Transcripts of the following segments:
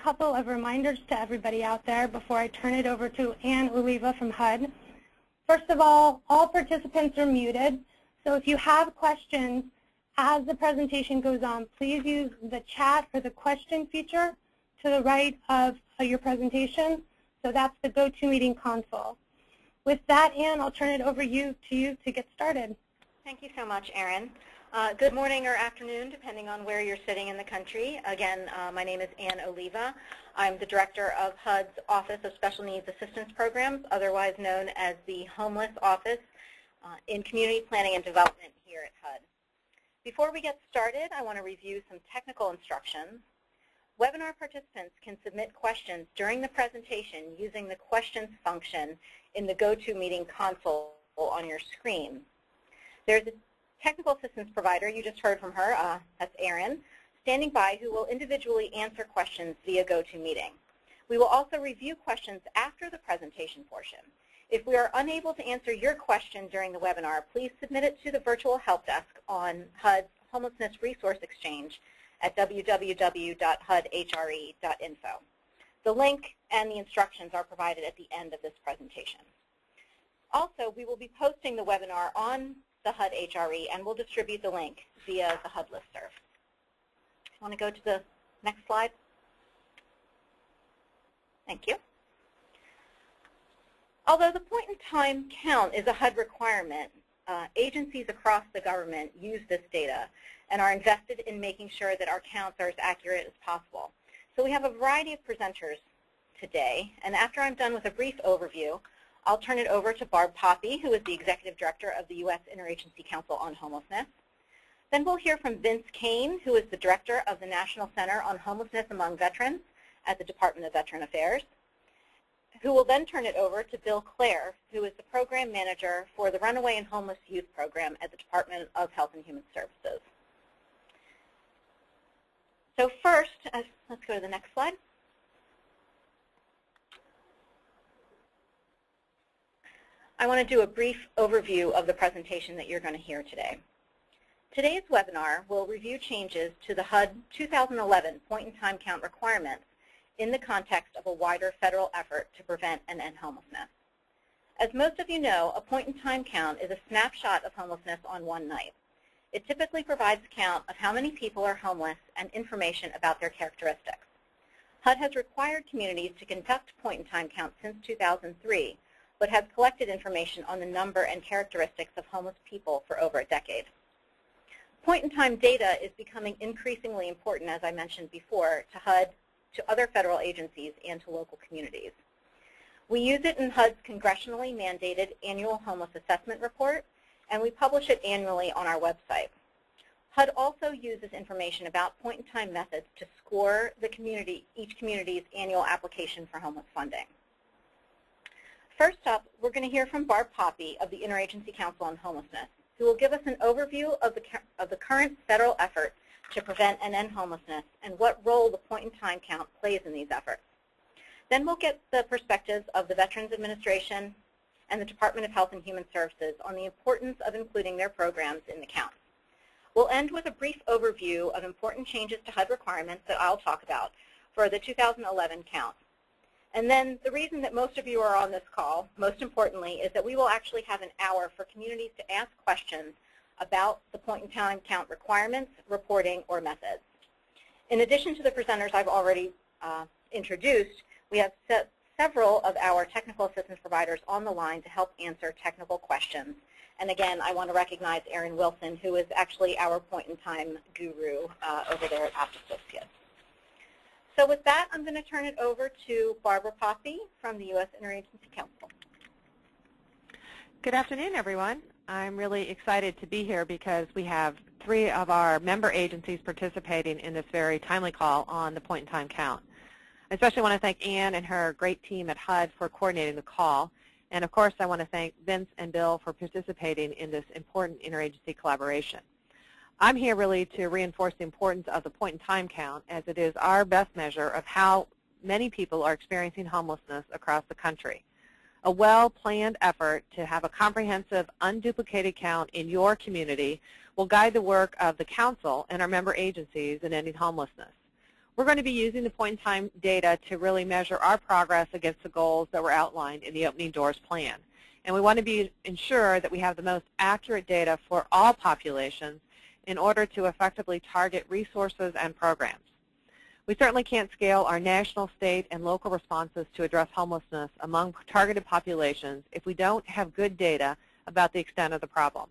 couple of reminders to everybody out there before I turn it over to Ann Oliva from HUD. First of all participants are muted, so if you have questions as the presentation goes on, please use the chat or the question feature to the right of your presentation. So that's the GoToMeeting console. With that, Ann, I'll turn it over to you to get started. Thank you so much, Erin. Good morning or afternoon, depending on where you're sitting in the country. Again, my name is Ann Oliva. I'm the Director of HUD's Office of Special Needs Assistance Programs, otherwise known as the Homeless Office in Community Planning and Development here at HUD. Before we get started, I want to review some technical instructions. Webinar participants can submit questions during the presentation using the questions function in the GoToMeeting console on your screen. There's a technical assistance provider, you just heard from her, that's Erin, standing by who will individually answer questions via GoToMeeting. We will also review questions after the presentation portion. If we are unable to answer your question during the webinar, please submit it to the virtual help desk on HUD's Homelessness Resource Exchange at www.hudhre.info. The link and the instructions are provided at the end of this presentation. Also, we will be posting the webinar on the HUD HRE and we'll distribute the link via the HUD listserv. I want to go to the next slide. Thank you. Although the point-in-time count is a HUD requirement, agencies across the government use this data and are invested in making sure that our counts are as accurate as possible. So we have a variety of presenters today, and after I'm done with a brief overview, I'll turn it over to Barb Poppy, who is the Executive Director of the U.S. Interagency Council on Homelessness. Then we'll hear from Vince Kane, who is the Director of the National Center on Homelessness Among Veterans at the Department of Veteran Affairs, who will then turn it over to Bill Clare, who is the Program Manager for the Runaway and Homeless Youth Program at the Department of Health and Human Services. So first, let's go to the next slide. I want to do a brief overview of the presentation that you're going to hear today. Today's webinar will review changes to the HUD 2011 point-in-time count requirements in the context of a wider federal effort to prevent and end homelessness. As most of you know, a point-in-time count is a snapshot of homelessness on one night. It typically provides a count of how many people are homeless and information about their characteristics. HUD has required communities to conduct point-in-time counts since 2003, but has collected information on the number and characteristics of homeless people for over a decade. Point-in-time data is becoming increasingly important, as I mentioned before, to HUD, to other federal agencies, and to local communities. We use it in HUD's congressionally mandated annual homeless assessment report, and we publish it annually on our website. HUD also uses information about point-in-time methods to score the each community's annual application for homeless funding. First up, we're going to hear from Barb Poppy of the Interagency Council on Homelessness, who will give us an overview of the current federal effort to prevent and end homelessness and what role the point-in-time count plays in these efforts. Then we'll get the perspectives of the Veterans Administration and the Department of Health and Human Services on the importance of including their programs in the count. We'll end with a brief overview of important changes to HUD requirements that I'll talk about for the 2011 count. And then the reason that most of you are on this call, most importantly, is that we will actually have an hour for communities to ask questions about the point-in-time count requirements, reporting, or methods. In addition to the presenters I've already introduced, we have several of our technical assistance providers on the line to help answer technical questions. And again, I want to recognize Erin Wilson, who is actually our point-in-time guru over there at Apt Associates. So with that, I'm going to turn it over to Barbara Poppy from the U.S. Interagency Council. Good afternoon, everyone. I'm really excited to be here because we have 3 of our member agencies participating in this very timely call on the point-in-time count. I especially want to thank Ann and her great team at HUD for coordinating the call. And of course, I want to thank Vince and Bill for participating in this important interagency collaboration. I'm here really to reinforce the importance of the point-in-time count, as it is our best measure of how many people are experiencing homelessness across the country. A well-planned effort to have a comprehensive, unduplicated count in your community will guide the work of the Council and our member agencies in ending homelessness. We're going to be using the point-in-time data to really measure our progress against the goals that were outlined in the Opening Doors plan. And we want to ensure that we have the most accurate data for all populations in order to effectively target resources and programs. We certainly can't scale our national, state, and local responses to address homelessness among targeted populations if we don't have good data about the extent of the problem.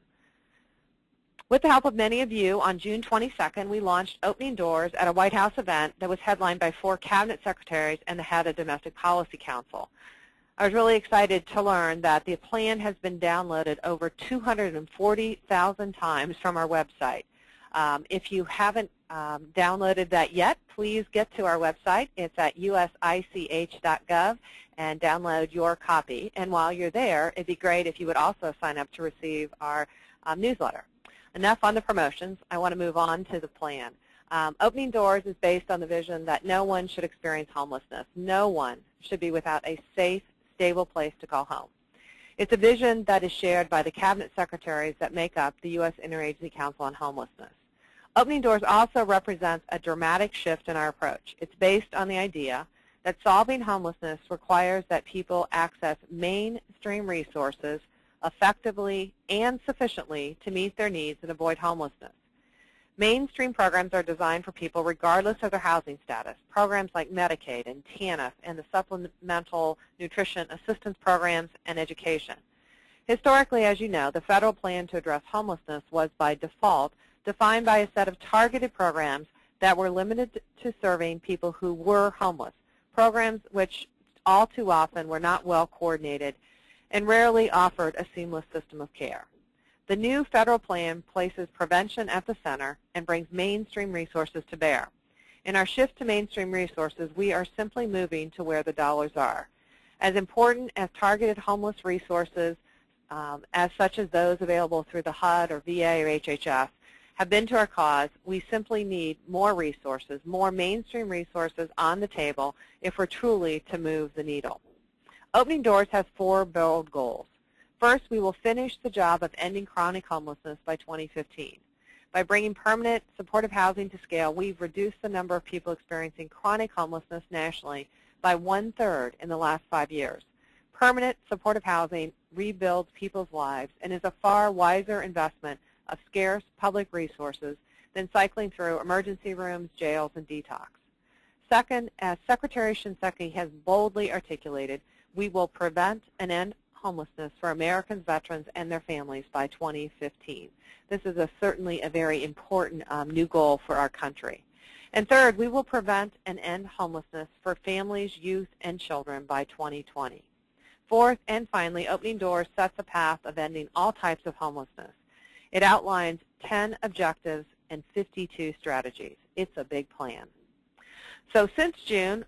With the help of many of you, on June 22nd, we launched Opening Doors at a White House event that was headlined by 4 cabinet secretaries and the head of Domestic Policy Council. I was really excited to learn that the plan has been downloaded over 240,000 times from our website. If you haven't downloaded that yet, please get to our website. It's at usich.gov and download your copy. And while you're there, it'd be great if you would also sign up to receive our newsletter. Enough on the promotions. I want to move on to the plan. Opening Doors is based on the vision that no one should experience homelessness. No one should be without a safe, stable place to call home. It's a vision that is shared by the cabinet secretaries that make up the U.S. Interagency Council on Homelessness. Opening Doors also represents a dramatic shift in our approach. It's based on the idea that solving homelessness requires that people access mainstream resources effectively and sufficiently to meet their needs and avoid homelessness. Mainstream programs are designed for people regardless of their housing status. Programs like Medicaid and TANF and the Supplemental Nutrition Assistance Programs and education. Historically, as you know, the federal plan to address homelessness was by default defined by a set of targeted programs that were limited to serving people who were homeless, programs which all too often were not well coordinated and rarely offered a seamless system of care. The new federal plan places prevention at the center and brings mainstream resources to bear. In our shift to mainstream resources, we are simply moving to where the dollars are. As important as targeted homeless resources, such as those available through the HUD or VA or HHS, have been to our cause, we simply need more resources, more mainstream resources on the table if we're truly to move the needle. Opening Doors has 4 bold goals. First, we will finish the job of ending chronic homelessness by 2015. By bringing permanent supportive housing to scale, we've reduced the number of people experiencing chronic homelessness nationally by 1/3 in the last 5 years. Permanent supportive housing rebuilds people's lives and is a far wiser investment of scarce public resources than cycling through emergency rooms, jails, and detox. Second, as Secretary Shinseki has boldly articulated, we will prevent and end homelessness for Americans, veterans, and their families by 2015. This is certainly a very important new goal for our country. And third, we will prevent and end homelessness for families, youth, and children by 2020. Fourth, and finally, Opening Doors sets a path of ending all types of homelessness. It outlines 10 objectives and 52 strategies. It's a big plan. So since June,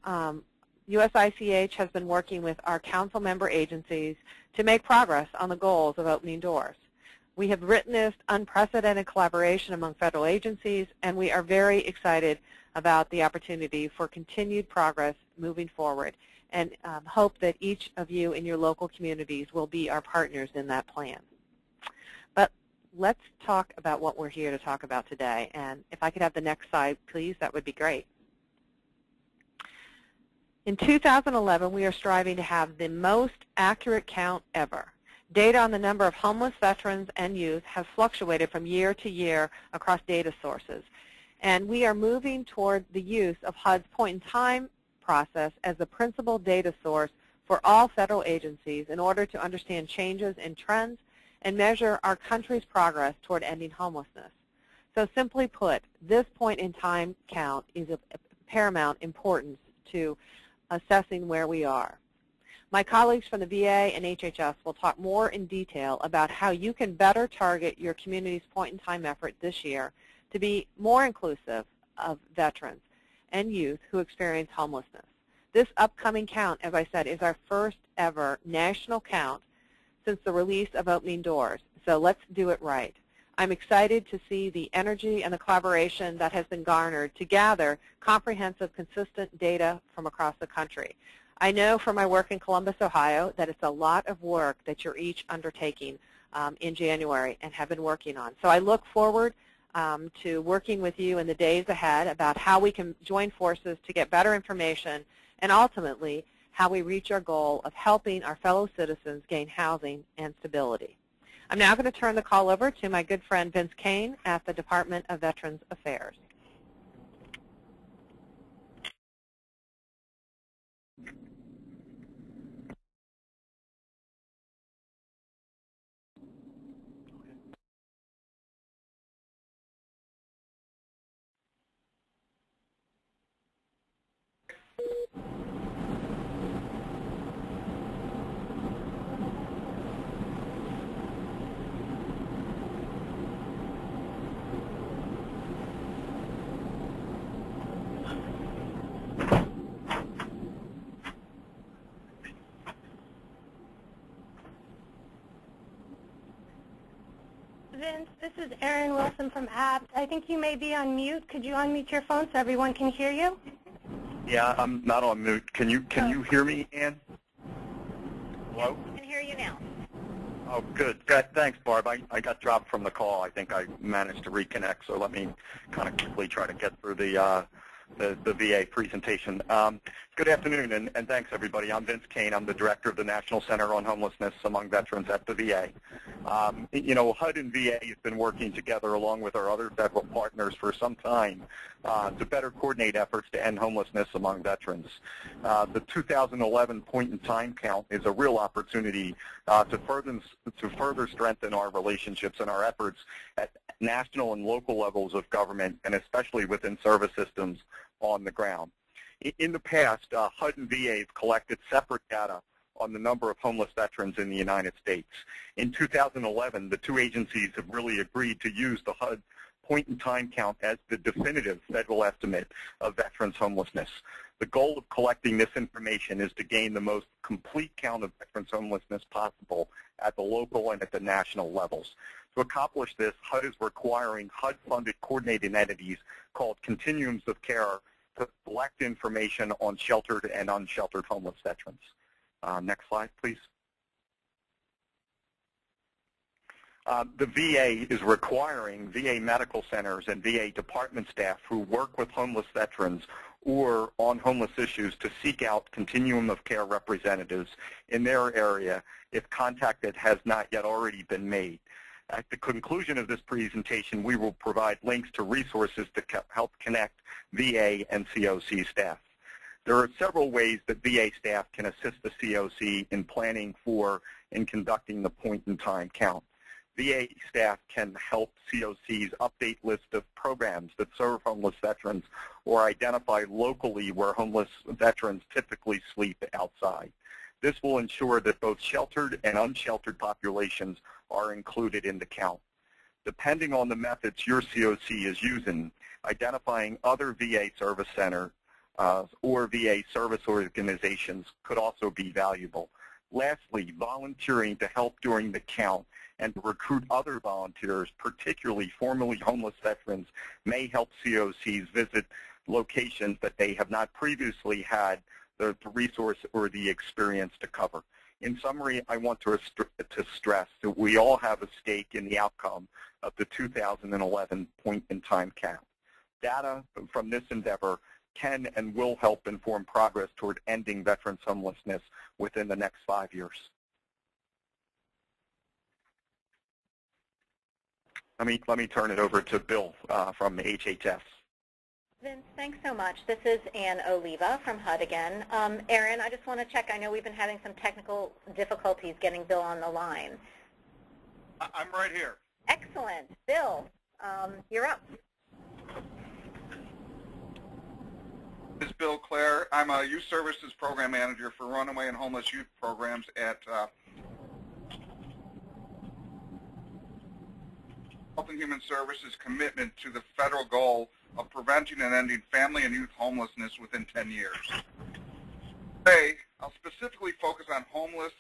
USICH has been working with our council member agencies to make progress on the goals of Opening Doors. We have witnessed unprecedented collaboration among federal agencies, and we are very excited about the opportunity for continued progress moving forward, and hope that each of you in your local communities will be our partners in that plan. But let's talk about what we're here to talk about today, and if I could have the next slide, please, that would be great. In 2011, we are striving to have the most accurate count ever. Data on the number of homeless veterans and youth has fluctuated from year to year across data sources. And we are moving toward the use of HUD's point-in-time process as the principal data source for all federal agencies in order to understand changes in trends and measure our country's progress toward ending homelessness. So simply put, this point-in-time count is of paramount importance to assessing where we are. My colleagues from the VA and HHS will talk more in detail about how you can better target your community's point-in-time effort this year to be more inclusive of veterans and youth who experience homelessness. This upcoming count, as I said, is our first ever national count since the release of Opening Doors, so let's do it right. I'm excited to see the energy and the collaboration that has been garnered to gather comprehensive, consistent data from across the country. I know from my work in Columbus, Ohio, that it's a lot of work that you're each undertaking in January and have been working on. So I look forward to working with you in the days ahead about how we can join forces to get better information and ultimately how we reach our goal of helping our fellow citizens gain housing and stability. I'm now going to turn the call over to my good friend Vince Kane at the Department of Veterans Affairs. Vince, this is Erin Wilson from ABT. I think you may be on mute. Could you unmute your phone so everyone can hear you? Yeah, I'm not on mute. Can you hear me, Ann? Hello? I can hear you now. Oh, good. Thanks, Barb. I got dropped from the call. I think I managed to reconnect, so let me kind of quickly try to get through the VA presentation. Good afternoon, and thanks, everybody. I'm Vince Kane. I'm the director of the National Center on Homelessness among veterans at the VA. You know, HUD and VA have been working together along with our other federal partners for some time to better coordinate efforts to end homelessness among veterans. The 2011 point-in-time count is a real opportunity to further strengthen our relationships and our efforts at national and local levels of government, and especially within service systems on the ground. In the past, HUD and VA have collected separate data on the number of homeless veterans in the United States. In 2011, the two agencies have really agreed to use the HUD point-in-time count as the definitive federal estimate of veterans' homelessness. The goal of collecting this information is to gain the most complete count of veterans' homelessness possible at the local and at the national levels. To accomplish this, HUD is requiring HUD-funded coordinating entities called continuums of care to collect information on sheltered and unsheltered homeless veterans. Next slide, please. The VA is requiring VA medical centers and VA department staff who work with homeless veterans or on homeless issues to seek out continuum of care representatives in their area if contact that has not yet already been made. At the conclusion of this presentation, we will provide links to resources to help connect VA and COC staff. There are several ways that VA staff can assist the COC in planning for and conducting the point-in-time count. VA staff can help COCs update lists of programs that serve homeless veterans or identify locally where homeless veterans typically sleep outside. This will ensure that both sheltered and unsheltered populations are included in the count. Depending on the methods your COC is using, identifying other VA service centers or VA service organizations could also be valuable. Lastly, volunteering to help during the count and to recruit other volunteers, particularly formerly homeless veterans, may help COCs visit locations that they have not previously had the resource or the experience to cover. In summary, I want to stress that we all have a stake in the outcome of the 2011 point-in-time count. Data from this endeavor can and will help inform progress toward ending veterans' homelessness within the next 5 years. Let me turn it over to Bill from HHS. Vince, thanks so much. This is Ann Oliva from HUD again. Erin, I just want to check. I know we've been having some technical difficulties getting Bill on the line. I'm right here. Excellent. Bill, you're up. This is Bill Clare. I'm a Youth Services Program Manager for Runaway and Homeless Youth Programs at Health and Human Services' commitment to the federal goal of preventing and ending family and youth homelessness within 10 years. Today, I'll specifically focus on homeless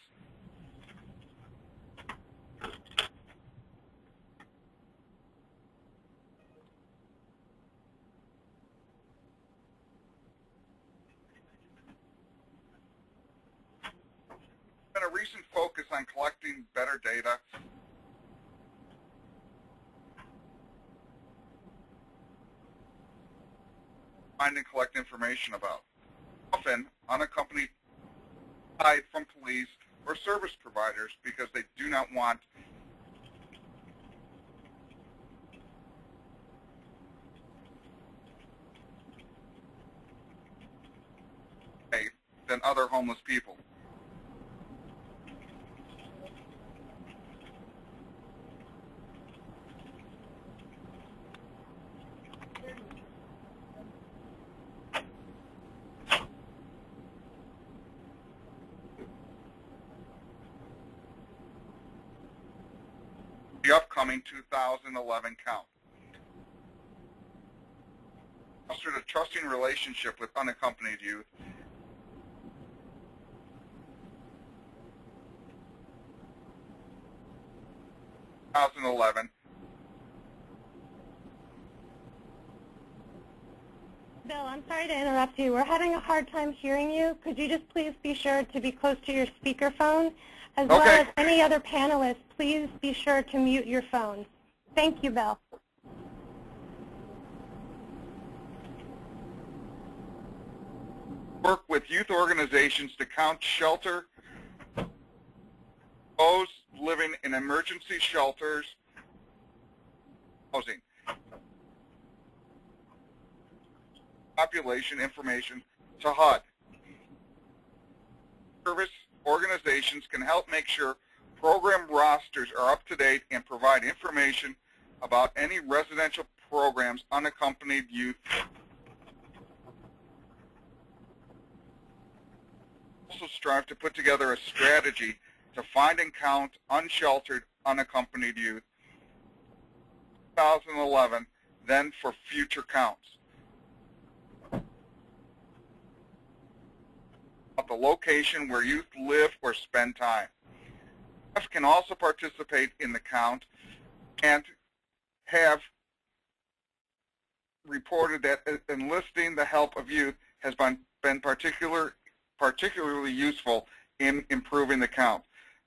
been a recent focus on collecting better data find and collect information about. Often, unaccompanied hide from police or service providers because they do not want than other homeless people. The upcoming 2011 count. Fostered a trusting relationship with unaccompanied youth. In 2011. Bill, I'm sorry to interrupt you. We're having a hard time hearing you. Could you just please be sure to be close to your speakerphone? As well as any other panelists, please be sure to mute your phone. Thank you, Bill. Work with youth organizations to count shelter, those living in emergency shelters, housing, population information to HUD. Service organizations can help make sure program rosters are up to date and provide information about any residential programs unaccompanied youth. Also strive to put together a strategy to find and count unsheltered, unaccompanied youth. 2011, then for future counts. The location where youth live or spend time. Staff can also participate in the count and have reported that enlisting the help of youth has been particularly useful in improving the count.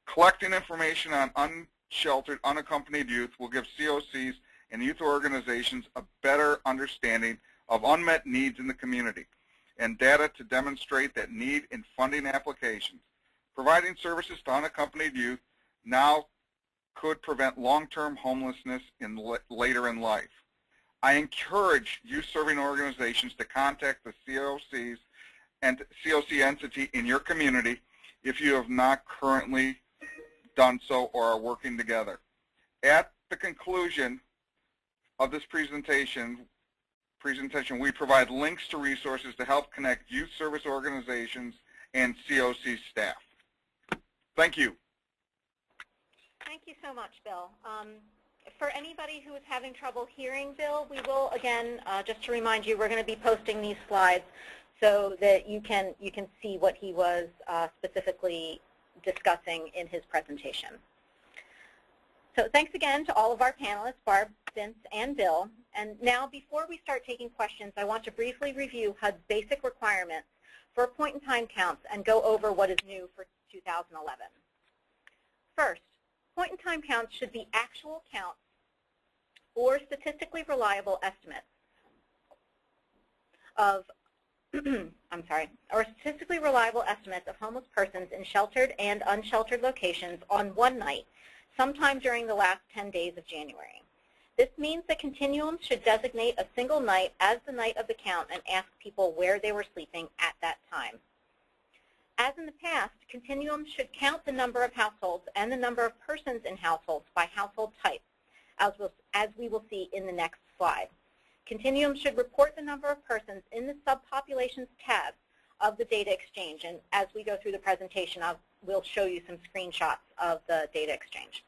Collecting information on unsheltered, unaccompanied youth will give COCs and youth organizations a better understanding of unmet needs in the community and data to demonstrate that need in funding applications. Providing services to unaccompanied youth now could prevent long-term homelessness later in life. I encourage youth-serving organizations to contact the COCs and COC entity in your community if you have not currently done so or are working together. At the conclusion of this presentation, we provide links to resources to help connect youth service organizations and COC staff. Thank you. Thank you so much, Bill. For anybody who is having trouble hearing Bill, we will, again, just to remind you, we're going to be posting these slides so that you can see what he was specifically discussing in his presentation. So thanks again to all of our panelists, Barb, Vince, and Bill. And now, before we start taking questions, I want to briefly review HUD's basic requirements for point-in-time counts and go over what is new for 2011. First, point-in-time counts should be actual counts or statistically reliable estimates of statistically reliable estimates of homeless persons in sheltered and unsheltered locations on one night, sometime during the last 10 days of January. This means that continuums should designate a single night as the night of the count and ask people where they were sleeping at that time. As in the past, continuums should count the number of households and the number of persons in households by household type, as we will see in the next slide. Continuums should report the number of persons in the Subpopulations tab of the data exchange, and as we go through the presentation, we'll show you some screenshots of the data exchange.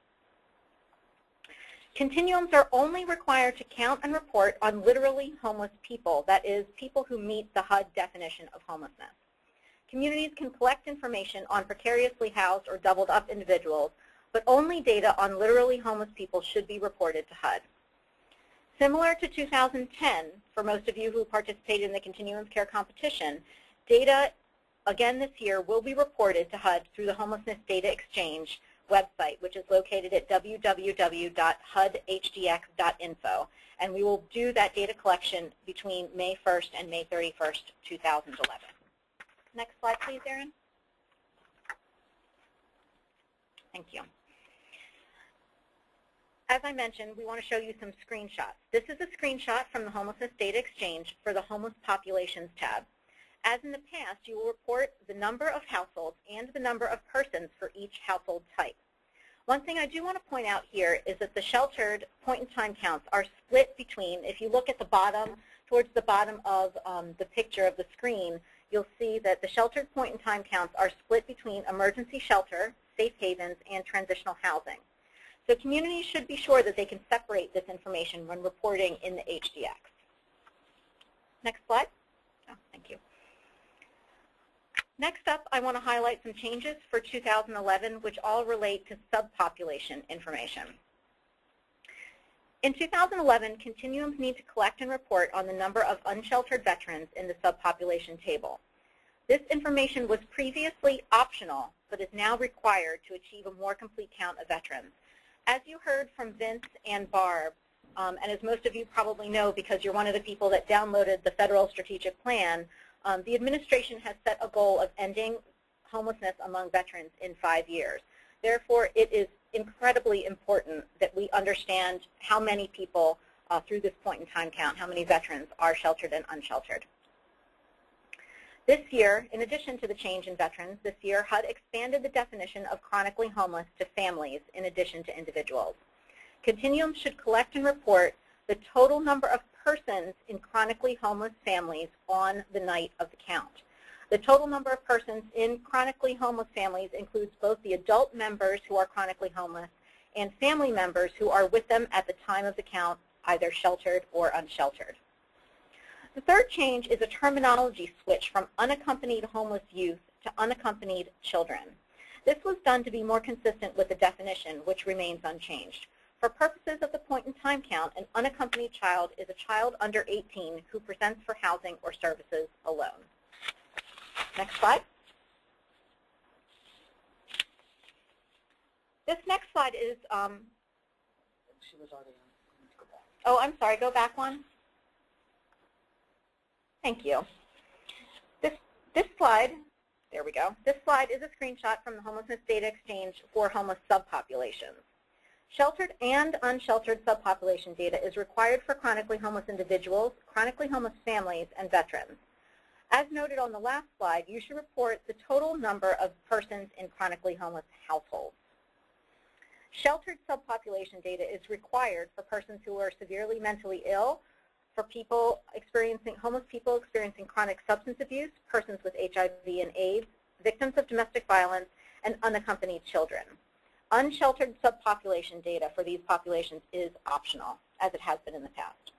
Continuums are only required to count and report on literally homeless people, that is, people who meet the HUD definition of homelessness. Communities can collect information on precariously housed or doubled up individuals, but only data on literally homeless people should be reported to HUD. Similar to 2010, for most of you who participated in the Continuums Care competition, data again this year will be reported to HUD through the Homelessness Data Exchange, website, which is located at www.hudhdx.info. And we will do that data collection between May 1st and May 31st, 2011. Next slide, please, Erin. Thank you. As I mentioned, we want to show you some screenshots. This is a screenshot from the Homelessness Data Exchange for the Homeless Populations tab. As in the past, you will report the number of households and the number of persons for each household type. One thing I do want to point out here is that the sheltered point-in-time counts are split between, if you look at the bottom, towards the bottom of the picture of the screen, you'll see that the sheltered point-in-time counts are split between emergency shelter, safe havens, and transitional housing. So communities should be sure that they can separate this information when reporting in the HDX. Next slide. Oh, thank you. Next up, I want to highlight some changes for 2011, which all relate to subpopulation information. In 2011, continuums need to collect and report on the number of unsheltered veterans in the subpopulation table. This information was previously optional, but is now required to achieve a more complete count of veterans. As you heard from Vince and Barb, and as most of you probably know because you're one of the people that downloaded the Federal Strategic Plan, the administration has set a goal of ending homelessness among veterans in 5 years. Therefore, it is incredibly important that we understand how many people through this point-in-time count, how many veterans are sheltered and unsheltered. This year, in addition to the change in veterans, this year HUD expanded the definition of chronically homeless to families in addition to individuals. Continuums should collect and report the total number of persons in chronically homeless families on the night of the count. The total number of persons in chronically homeless families includes both the adult members who are chronically homeless and family members who are with them at the time of the count, either sheltered or unsheltered. The third change is a terminology switch from unaccompanied homeless youth to unaccompanied children. This was done to be more consistent with the definition, which remains unchanged. For purposes of the point-in-time count, an unaccompanied child is a child under 18 who presents for housing or services alone. Next slide. This next slide is, She was already on. Go back. oh, I'm sorry, go back one. Thank you. This slide, there we go. This slide is a screenshot from the Homelessness Data Exchange for homeless subpopulations. Sheltered and unsheltered subpopulation data is required for chronically homeless individuals, chronically homeless families, and veterans. As noted on the last slide, you should report the total number of persons in chronically homeless households. Sheltered subpopulation data is required for persons who are severely mentally ill, for people experiencing, homeless people experiencing chronic substance abuse, persons with HIV and AIDS, victims of domestic violence, and unaccompanied children. Unsheltered subpopulation data for these populations is optional, as it has been in the past.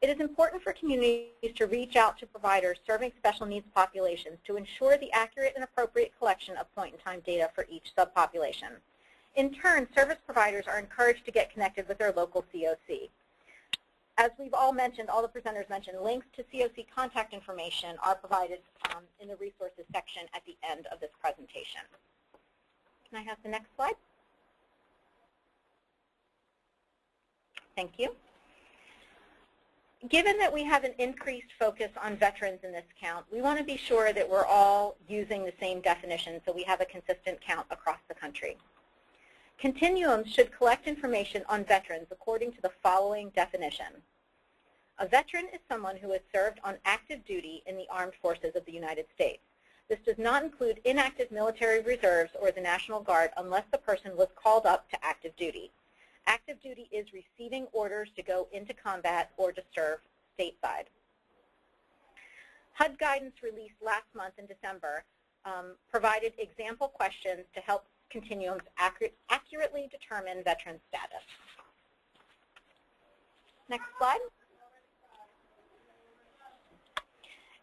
It is important for communities to reach out to providers serving special needs populations to ensure the accurate and appropriate collection of point-in-time data for each subpopulation. In turn, service providers are encouraged to get connected with their local COC. As we've all mentioned, all the presenters mentioned, links to COC contact information are provided in the resources section at the end of this presentation. Can I have the next slide? Thank you. Given that we have an increased focus on veterans in this count, we want to be sure that we're all using the same definition so we have a consistent count across the country. Continuums should collect information on veterans according to the following definition. A veteran is someone who has served on active duty in the armed forces of the United States. This does not include inactive military reserves or the National Guard unless the person was called up to active duty. Active duty is receiving orders to go into combat or to serve stateside. HUD guidance released last month in December provided example questions to help continuums accurately determine veteran status. Next slide.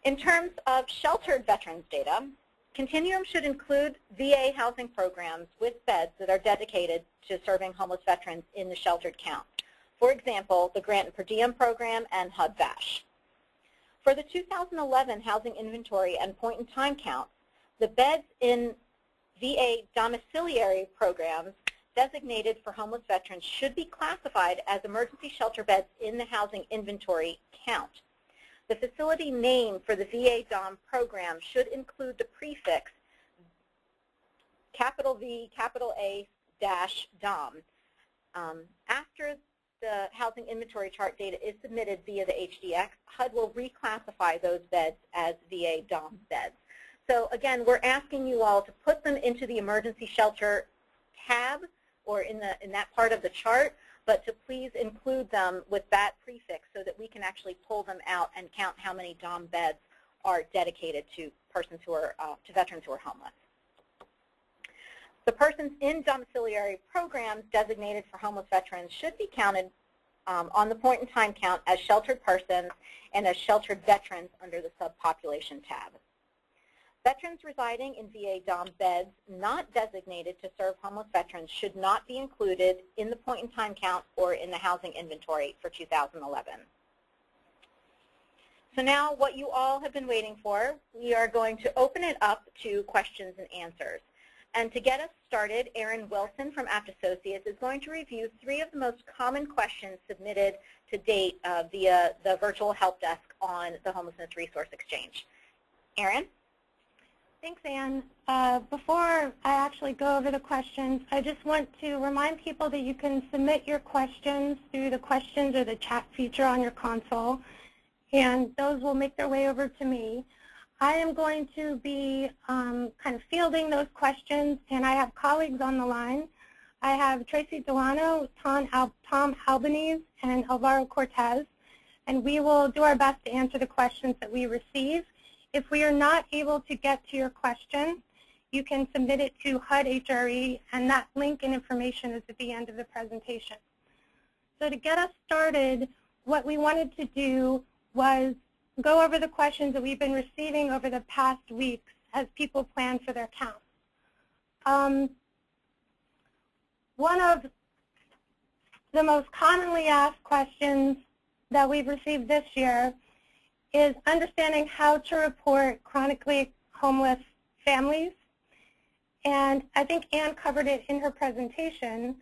In terms of sheltered veterans data, continuums should include VA housing programs with beds that are dedicated to serving homeless veterans in the sheltered count. For example, the Grant and Per Diem program and HUD VASH. For the 2011 housing inventory and point-in-time counts, the beds in VA domiciliary programs designated for homeless veterans should be classified as emergency shelter beds in the housing inventory count. The facility name for the VA DOM program should include the prefix capital V, capital A, -DOM. After the housing inventory chart data is submitted via the HDX, HUD will reclassify those beds as VA DOM beds. So again, we're asking you all to put them into the emergency shelter tab or in that part of the chart, but to please include them with that prefix so that we can actually pull them out and count how many DOM beds are dedicated to persons who are to veterans who are homeless. The persons in domiciliary programs designated for homeless veterans should be counted on the point-in-time count as sheltered persons and as sheltered veterans under the subpopulation tab. Veterans residing in VA DOM beds not designated to serve homeless veterans should not be included in the point-in-time count or in the housing inventory for 2011. So now what you all have been waiting for, we are going to open it up to questions and answers. And to get us started, Erin Wilson from Apt Associates is going to review 3 of the most common questions submitted to date via the virtual help desk on the Homelessness Resource Exchange. Erin? Thanks, Anne. Before I actually go over the questions, I just want to remind people that you can submit your questions through the questions or the chat feature on your console, and those will make their way over to me. I am going to be kind of fielding those questions, and I have colleagues on the line. I have Tracy Delano, Tom Albanese, and Alvaro Cortez, and we will do our best to answer the questions that we receive. If we are not able to get to your question, you can submit it to HUD HRE, and that link and information is at the end of the presentation. So to get us started, what we wanted to do was go over the questions that we've been receiving over the past weeks as people plan for their counts. One of the most commonly asked questions that we've received this year is understanding how to report chronically homeless families. And I think Anne covered it in her presentation,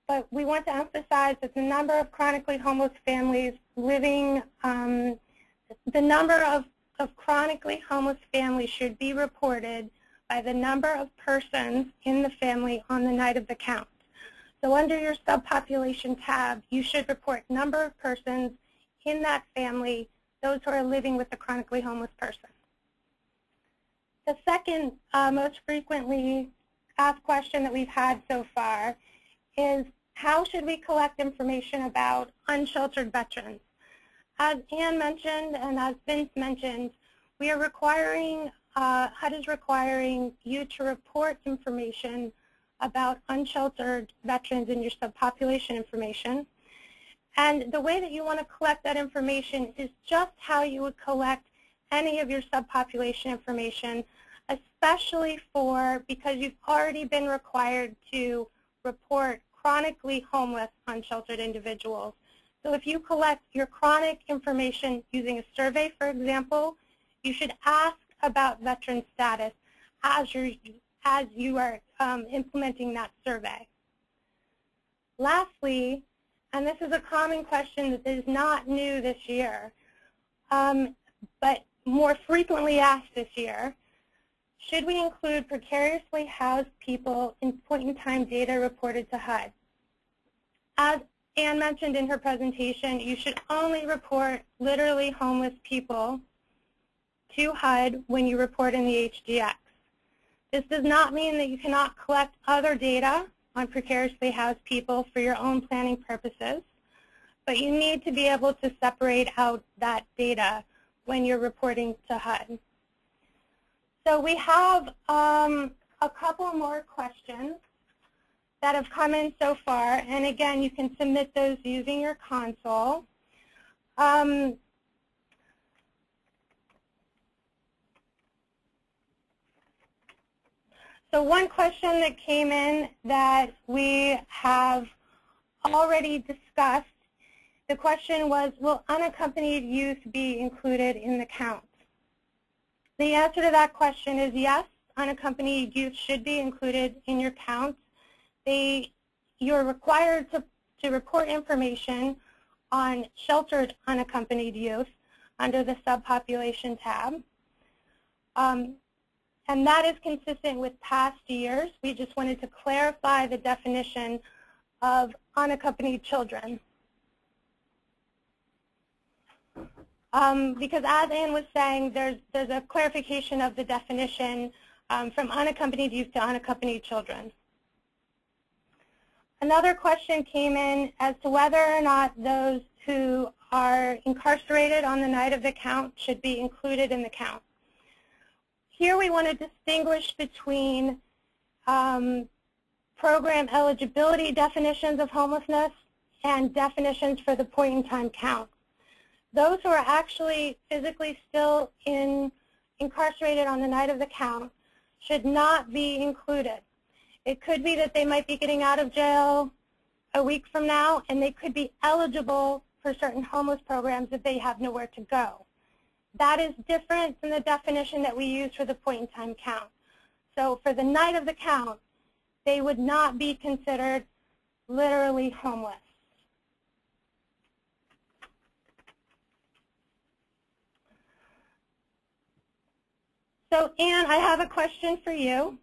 but we want to emphasize that the number of chronically homeless families living, the number of chronically homeless families should be reported by the number of persons in the family on the night of the count. So under your subpopulation tab, you should report number of persons in that family, those who are living with a chronically homeless person. The second most frequently asked question that we've had so far is how should we collect information about unsheltered veterans? As Anne mentioned and as Vince mentioned, we are requiring, HUD is requiring you to report information about unsheltered veterans in your subpopulation information. And the way that you want to collect that information is just how you would collect any of your subpopulation information, especially because you've already been required to report chronically homeless unsheltered individuals. So if you collect your chronic information using a survey, for example, you should ask about veteran status as you are implementing that survey. Lastly, and this is a common question that is not new this year, but more frequently asked this year, should we include precariously housed people in point-in-time data reported to HUD? As Anne mentioned in her presentation, you should only report literally homeless people to HUD when you report in the HDX. This does not mean that you cannot collect other data on precariously housed people for your own planning purposes, but you need to be able to separate out that data when you're reporting to HUD. So we have a couple more questions that have come in so far, and again, you can submit those using your console. So one question that came in that we have already discussed, the question was, will unaccompanied youth be included in the count? The answer to that question is yes, unaccompanied youth should be included in your counts. You're required to report information on sheltered unaccompanied youth under the Subpopulation tab. And that is consistent with past years. We just wanted to clarify the definition of unaccompanied children. Because as Ann was saying, there's a clarification of the definition from unaccompanied youth to unaccompanied children. Another question came in as to whether or not those who are incarcerated on the night of the count should be included in the count. Here we want to distinguish between program eligibility definitions of homelessness and definitions for the point-in-time count. Those who are actually physically still incarcerated on the night of the count should not be included. It could be that they might be getting out of jail a week from now, and they could be eligible for certain homeless programs if they have nowhere to go. That is different than the definition that we use for the point-in-time count. So for the night of the count, they would not be considered literally homeless. So Ann, I have a question for you.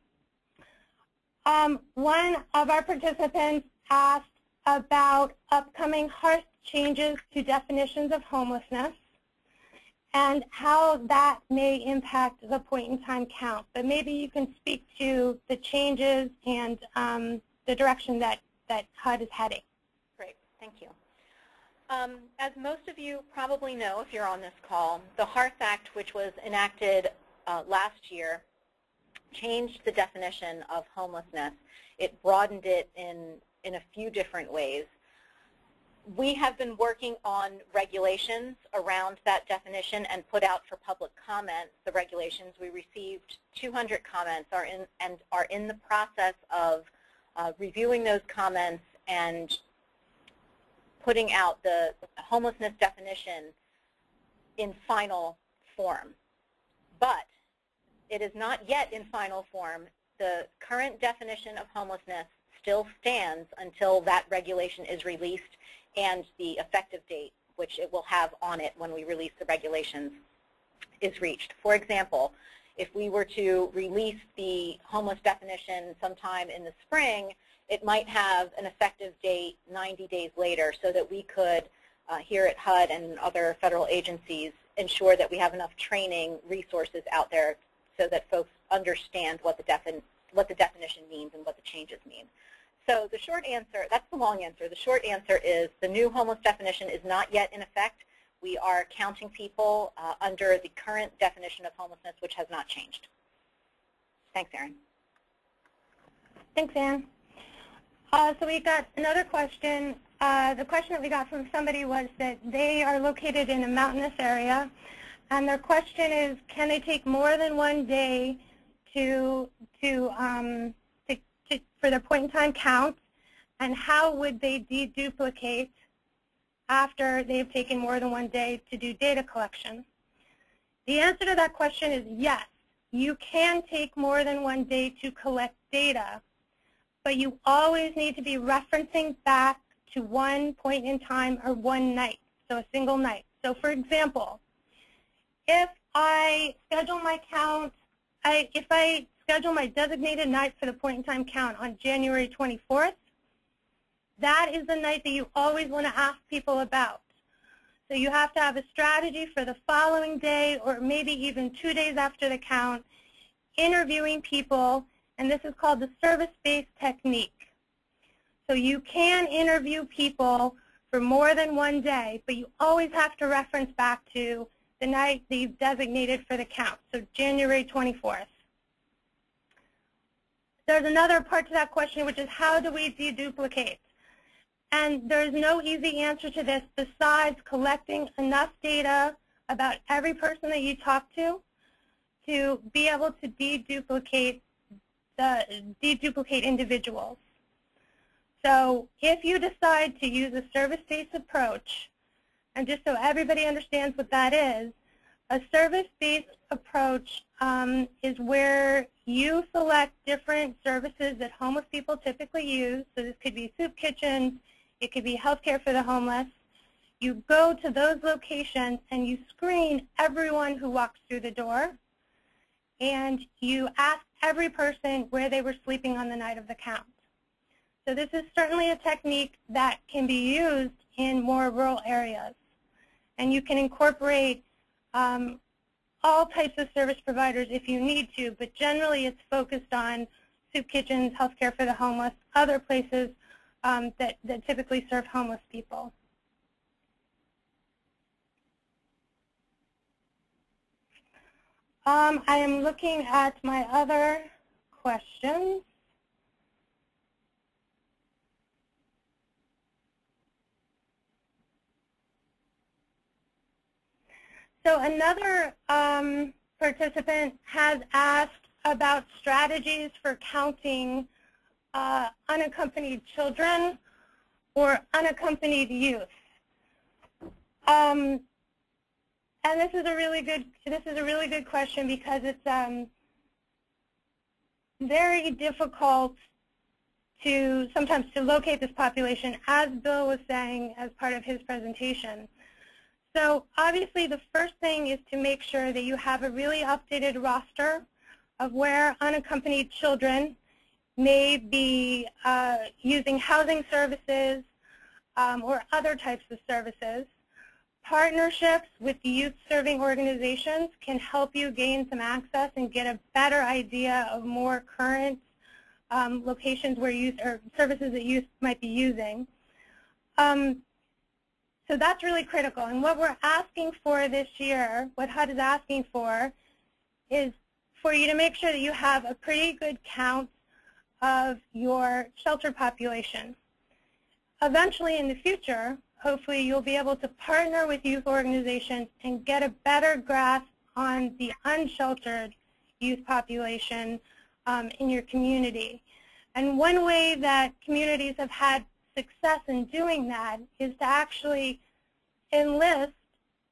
One of our participants asked about upcoming HARS changes to definitions of homelessness and how that may impact the point-in-time count. But maybe you can speak to the changes and the direction that HUD is heading. Great, thank you. As most of you probably know, if you're on this call, the HARS Act, which was enacted last year, changed the definition of homelessness. It broadened it in a few different ways. We have been working on regulations around that definition and put out for public comment the regulations. We received 200 comments and are in the process of reviewing those comments and putting out the homelessness definition in final form. But it is not yet in final form. The current definition of homelessness still stands until that regulation is released and the effective date, which it will have on it when we release the regulations, is reached. For example, if we were to release the homeless definition sometime in the spring, it might have an effective date 90 days later so that we could, here at HUD and other federal agencies, ensure that we have enough training resources out there so that folks understand what the definition means and what the changes mean. So the short answer, that's the long answer. The short answer is the new homeless definition is not yet in effect. We are counting people under the current definition of homelessness, which has not changed. Thanks, Erin. Thanks, Ann. So we got another question. The question that we got from somebody was that they are located in a mountainous area, and their question is, can they take more than one day for their point-in-time counts, and how would they deduplicate after they've taken more than one day to do data collection? The answer to that question is yes. You can take more than one day to collect data, but you always need to be referencing back to one point in time or one night, so a single night. So for example, if I schedule my count, if I schedule my designated night for the point-in-time count on January 24th, that is the night that you always want to ask people about. So you have to have a strategy for the following day or maybe even 2 days after the count, interviewing people, and this is called the service-based technique. So you can interview people for more than one day, but you always have to reference back to the night that you've designated for the count, so January 24th. There's another part to that question, which is how do we deduplicate? And there's no easy answer to this besides collecting enough data about every person that you talk to be able to deduplicate individuals. So if you decide to use a service-based approach, and just so everybody understands what that is, a service-based approach is where you select different services that homeless people typically use. So this could be soup kitchens, it could be healthcare for the homeless. You go to those locations and you screen everyone who walks through the door, and you ask every person where they were sleeping on the night of the count. So this is certainly a technique that can be used in more rural areas. And you can incorporate all types of service providers if you need to, but generally it's focused on soup kitchens, healthcare for the homeless, other places that typically serve homeless people. I am looking at my other questions. So another participant has asked about strategies for counting unaccompanied children or unaccompanied youth. And this is a really good question because it's very difficult to sometimes to locate this population, as Bill was saying as part of his presentation. So obviously the first thing is to make sure that you have a really updated roster of where unaccompanied children may be using housing services or other types of services. Partnerships with youth-serving organizations can help you gain some access and get a better idea of more current locations where youth or services that youth might be using. So that's really critical. And what we're asking for this year, what HUD is asking for, is for you to make sure that you have a pretty good count of your shelter population. Eventually in the future, hopefully you'll be able to partner with youth organizations and get a better grasp on the unsheltered youth population in your community. And one way that communities have had success in doing that is to actually enlist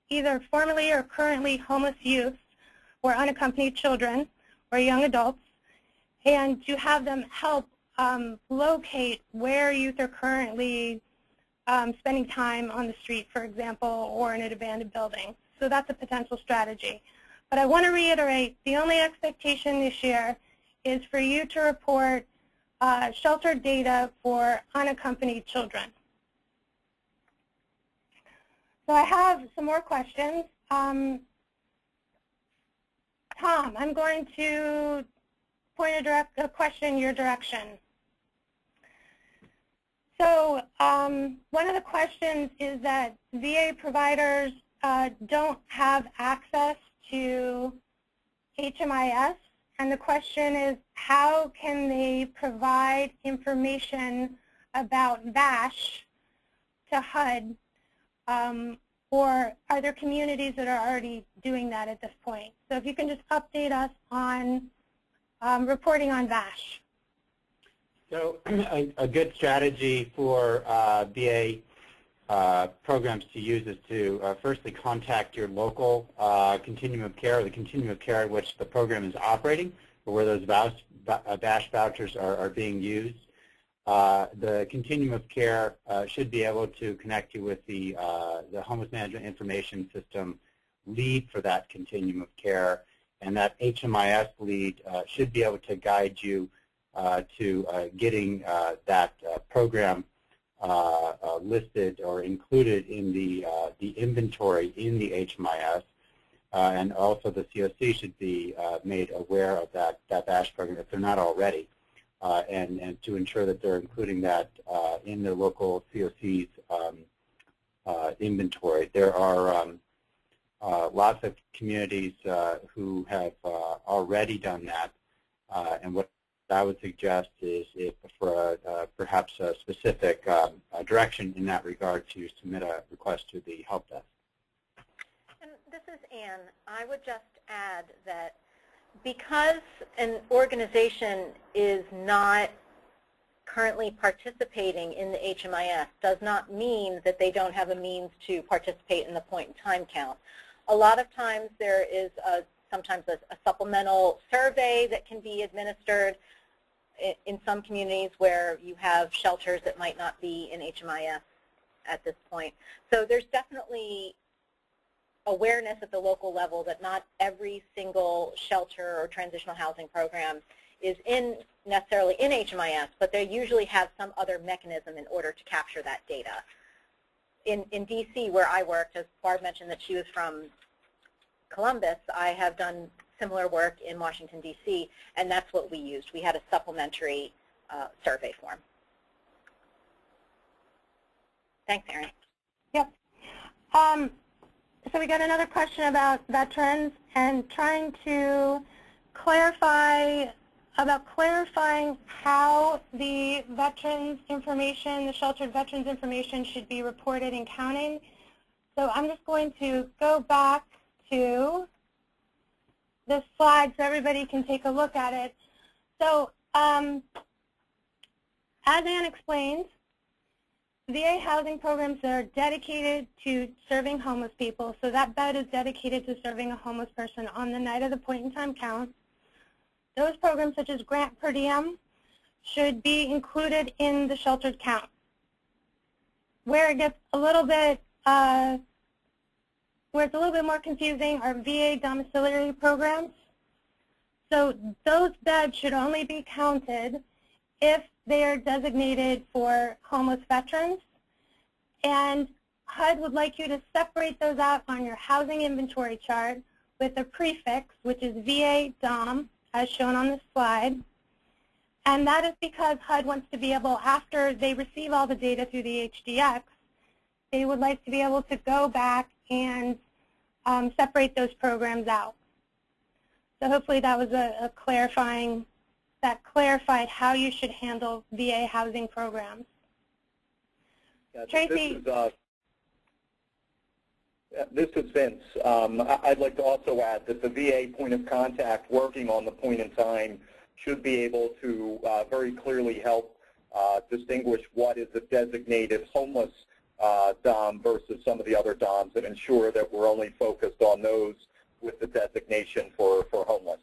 either formerly or currently homeless youth or unaccompanied children or young adults, and to have them help locate where youth are currently spending time on the street, for example, or in an abandoned building. So that's a potential strategy. But I want to reiterate, the only expectation this year is for you to report shelter data for unaccompanied children. So I have some more questions. Tom, I'm going to point a question in your direction. So one of the questions is that VA providers don't have access to HMIS, and the question is, how can they provide information about VASH to HUD, or are there communities that are already doing that at this point? So if you can just update us on reporting on VASH. So a good strategy for VA programs to use is to firstly contact your local continuum of care, or the continuum of care at which the program is operating, or where those VASH vouchers are being used. The continuum of care should be able to connect you with the Homeless Management Information System lead for that continuum of care, and that HMIS lead should be able to guide you to getting that program listed or included in the inventory in the HMIS, and also the COC should be made aware of that VASH program if they're not already, and to ensure that they're including that in their local COC's inventory. There are lots of communities who have already done that, and what I would suggest is if for perhaps a specific direction in that regard to submit a request to the help desk. And this is Ann. I would just add that because an organization is not currently participating in the HMIS does not mean that they don't have a means to participate in the point-in-time count. A lot of times there is sometimes a supplemental survey that can be administered in some communities where you have shelters that might not be in HMIS at this point. So there's definitely awareness at the local level that not every single shelter or transitional housing program is necessarily in HMIS, but they usually have some other mechanism in order to capture that data. In DC, where I worked, as Barb mentioned that she was from Columbus, I have done similar work in Washington, D.C., and that's what we used. We had a supplementary survey form. Thanks, Erin. Yep. So we got another question about veterans and trying to clarifying how the veterans information, the sheltered veterans information should be reported and counting. So I'm just going to go back to this slide so everybody can take a look at it. So as Ann explained, VA housing programs that are dedicated to serving homeless people, so that bed is dedicated to serving a homeless person on the night of the point-in-time count. Those programs, such as grant per diem, should be included in the sheltered count. Where it gets a little bit, where it's a little bit more confusing are VA domiciliary programs. So those beds should only be counted if they are designated for homeless veterans. And HUD would like you to separate those out on your housing inventory chart with a prefix, which is VA DOM, as shown on this slide. And that is because HUD wants to be able, after they receive all the data through the HDX, they would like to be able to go back and separate those programs out. So hopefully that was a clarifying, that clarified how you should handle VA housing programs. Yeah, Tracy? This is Vince. I'd like to also add that the VA point of contact working on the point in time should be able to very clearly help distinguish what is a designated homeless DOM versus some of the other DOMs and ensure that we're only focused on those with the designation for homeless.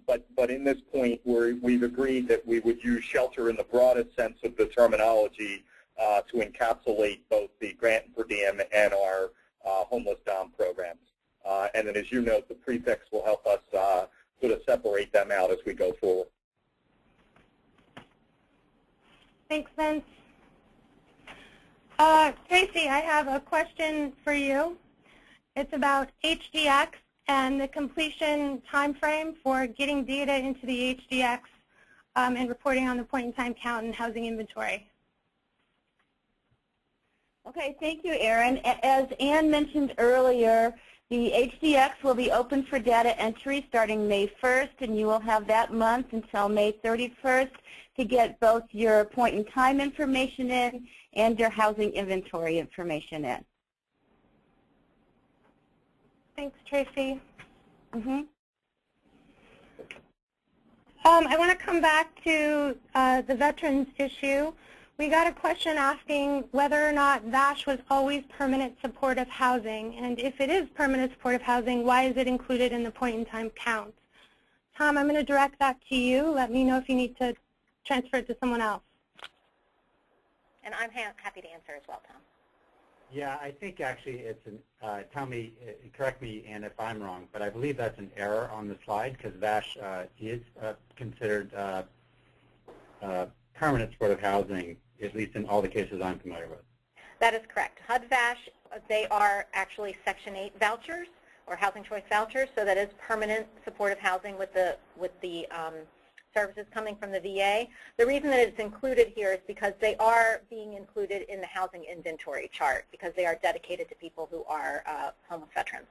But in this point, we've agreed that we would use shelter in the broadest sense of the terminology to encapsulate both the grant per diem and our homeless DOM programs. And then, as you note, the prefix will help us sort of separate them out as we go forward. Thanks, Vince. Tracy, I have a question for you. It's about HDX and the completion time frame for getting data into the HDX and reporting on the point-in-time count and housing inventory. Okay, thank you, Erin. As Ann mentioned earlier, the HDX will be open for data entry starting May 1st, and you will have that month until May 31st to get both your point-in-time information in and your housing inventory information in. Thanks, Tracy. Mm-hmm. I want to come back to the veterans issue. We got a question asking whether or not VASH was always permanent supportive housing, and if it is permanent supportive housing, why is it included in the point-in-time count? Tom, I'm going to direct that to you. Let me know if you need to transfer it to someone else. And I'm happy to answer as well, Tom. Yeah, I think actually it's an, tell me, correct me, Ann, if I'm wrong, but I believe that's an error on the slide because VASH is considered permanent supportive housing, at least in all the cases I'm familiar with. That is correct. HUD VASH, they are actually Section 8 vouchers or housing choice vouchers, so that is permanent supportive housing with the services coming from the VA. The reason that it's included here is because they are being included in the housing inventory chart because they are dedicated to people who are homeless veterans.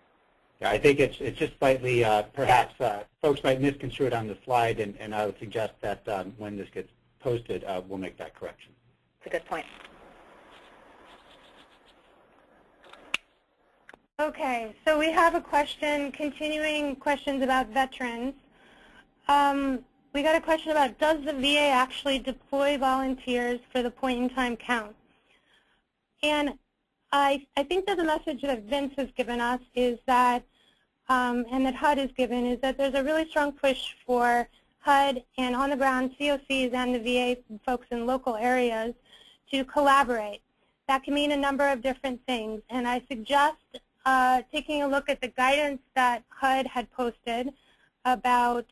Yeah, I think it's just slightly, perhaps folks might misconstrue it on the slide, and I would suggest that when this gets posted, we'll make that correction. It's a good point. Okay, so we have a question, continuing questions about veterans. We got a question about, does the VA actually deploy volunteers for the point-in-time count? And I think that the message that Vince has given us is that and that HUD is given is that there's a really strong push for HUD and on-the-ground COCs and the VA folks in local areas to collaborate. That can mean a number of different things, and I suggest taking a look at the guidance that HUD had posted about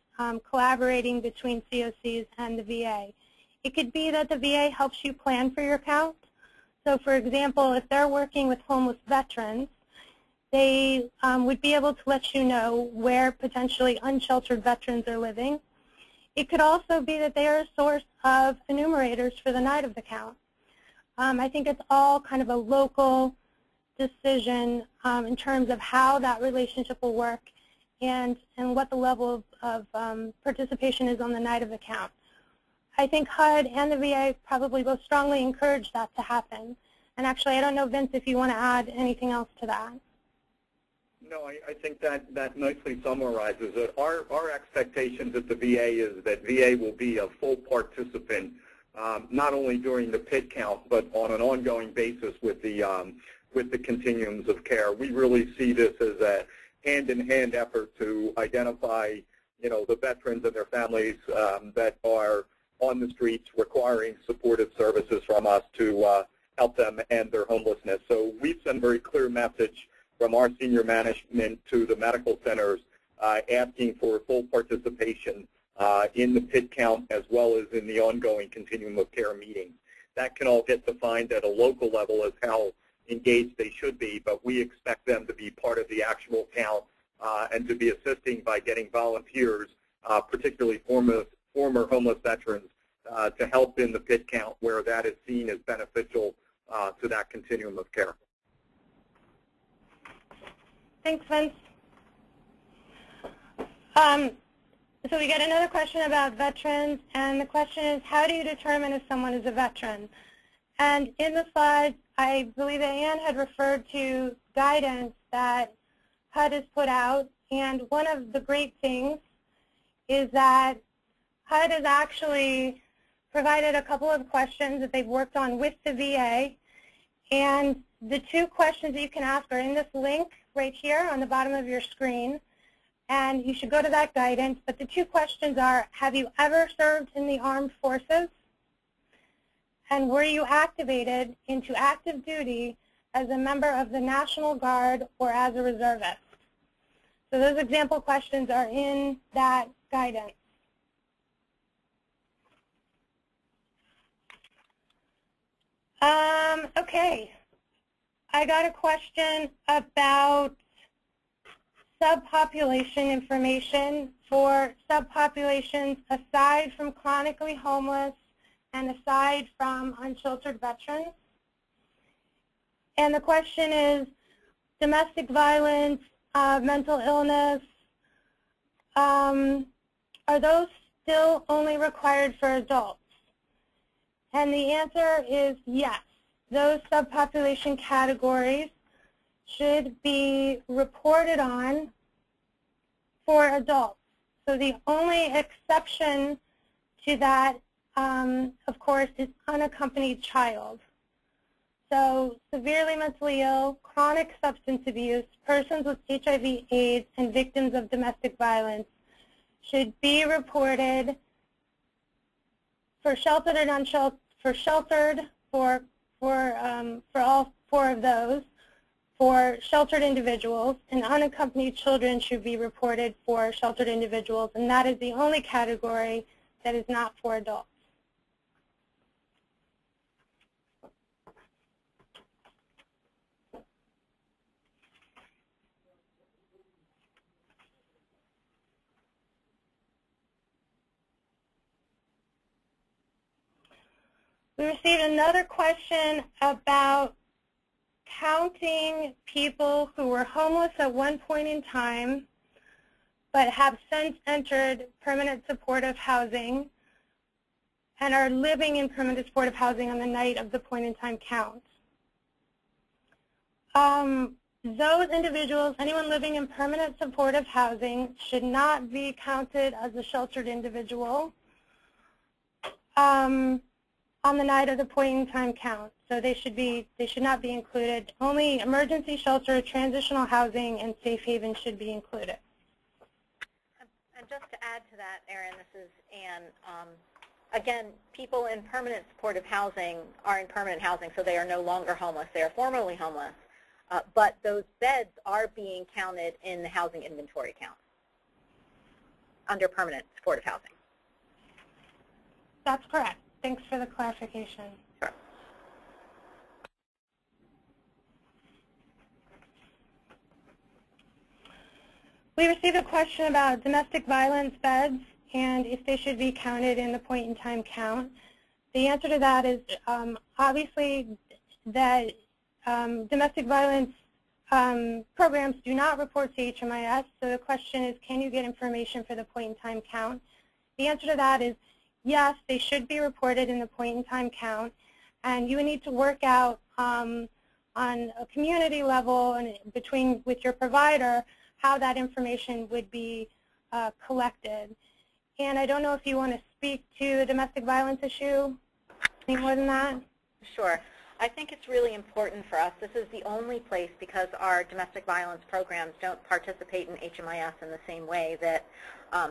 collaborating between COCs and the VA. It could be that the VA helps you plan for your count. So for example, if they're working with homeless veterans, they would be able to let you know where potentially unsheltered veterans are living. It could also be that they are a source of enumerators for the night of the count. I think it's all kind of a local decision in terms of how that relationship will work and what the level of participation is on the night of the count. I think HUD and the VA probably both strongly encourage that to happen. And actually, I don't know, Vince, if you want to add anything else to that. No, I think that nicely summarizes it. Our expectations at the VA is that VA will be a full participant, not only during the PID count, but on an ongoing basis with the continuums of care. We really see this as a hand-in-hand effort to identify, the veterans and their families that are on the streets requiring supportive services from us to help them end their homelessness. So we've sent a very clear message from our senior management to the medical centers asking for full participation in the PID count as well as in the ongoing continuum of care meetings. That can all get defined at a local level as how engaged they should be, but we expect them to be part of the actual count and to be assisting by getting volunteers, particularly former homeless veterans, to help in the PID count where that is seen as beneficial to that continuum of care. Thanks, Vince. So we got another question about veterans, and the question is, how do you determine if someone is a veteran? And in the slides, I believe that Ann had referred to guidance that HUD has put out, and one of the great things is that HUD has actually provided a couple of questions that they've worked on with the VA, and the two questions that you can ask are in this link right here on the bottom of your screen, and you should go to that guidance. But the two questions are, have you ever served in the armed forces? And were you activated into active duty as a member of the National Guard or as a reservist? So those example questions are in that guidance. Okay, I got a question about subpopulation information for subpopulations aside from chronically homeless and aside from unsheltered veterans. And the question is, domestic violence, mental illness, are those still only required for adults? And the answer is yes. Those subpopulation categories should be reported on for adults. So the only exception to that, of course, is unaccompanied child. So severely mentally ill, chronic substance abuse, persons with HIV/AIDS, and victims of domestic violence should be reported for sheltered and unsheltered, for all four of those, for sheltered individuals, and unaccompanied children should be reported for sheltered individuals, and that is the only category that is not for adults. We received another question about counting people who were homeless at one point in time but have since entered permanent supportive housing and are living in permanent supportive housing on the night of the point-in-time count. Those individuals, anyone living in permanent supportive housing, should not be counted as a sheltered individual. on the night of the point-in-time count, so they should not be included. Only emergency shelter, transitional housing, and safe haven should be included. And just to add to that, Erin, this is Ann. Again, people in permanent supportive housing are in permanent housing, so they are no longer homeless. They are formerly homeless, but those beds are being counted in the housing inventory count under permanent supportive housing. That's correct. Thanks for the clarification. Sure. We received a question about domestic violence beds and if they should be counted in the point-in-time count. The answer to that is obviously that domestic violence programs do not report to HMIS, so the question is, can you get information for the point-in-time count? The answer to that is yes, they should be reported in the point-in-time count, and you would need to work out on a community level and with your provider how that information would be collected. And I don't know if you want to speak to the domestic violence issue any more than that? Sure. I think it's really important for us. This is the only place, because our domestic violence programs don't participate in HMIS in the same way that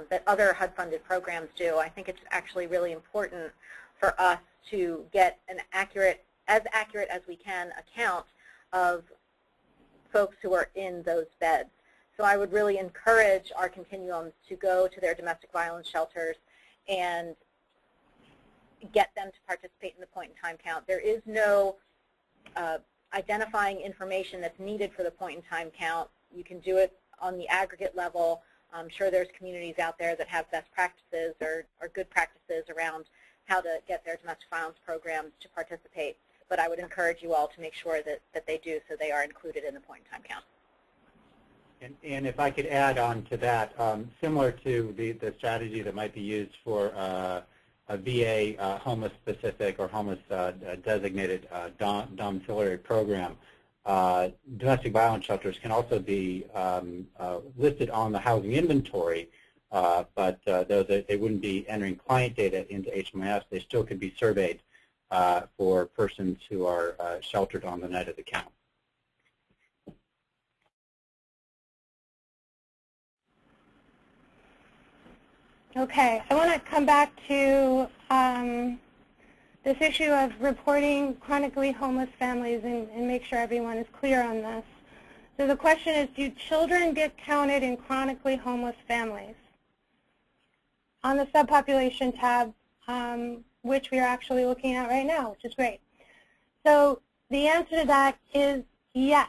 that other HUD-funded programs do. I think it's actually really important for us to get an accurate as we can account of folks who are in those beds. So I would really encourage our continuums to go to their domestic violence shelters and get them to participate in the point-in-time count. There is no identifying information that's needed for the point-in-time count. You can do it on the aggregate level. I'm sure there's communities out there that have best practices or good practices around how to get their domestic violence programs to participate. But I would encourage you all to make sure that they do, so they are included in the point-in-time count. And if I could add on to that, similar to the strategy that might be used for a VA homeless-specific or homeless-designated domiciliary program, domestic violence shelters can also be listed on the housing inventory, but though they wouldn't be entering client data into HMIS, they still could be surveyed for persons who are sheltered on the night of the count. Okay, I want to come back to this issue of reporting chronically homeless families and make sure everyone is clear on this. So the question is, do children get counted in chronically homeless families? On the subpopulation tab, which we are actually looking at right now, which is great. So the answer to that is yes.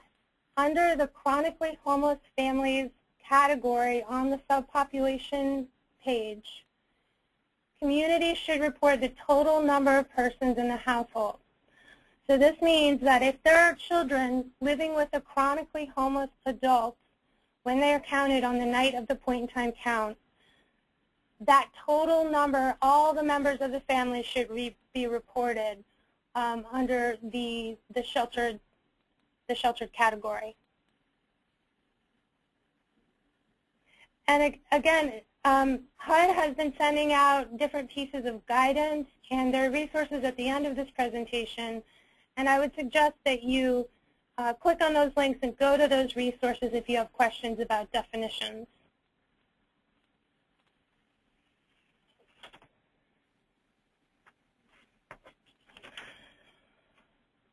Under the chronically homeless families category on the subpopulation page, communities should report the total number of persons in the household. So this means that if there are children living with a chronically homeless adult when they are counted on the night of the point-in-time count, that total number, all the members of the family should be reported under the sheltered category. And again, HUD has been sending out different pieces of guidance, and there are resources at the end of this presentation. And I would suggest that you click on those links and go to those resources if you have questions about definitions.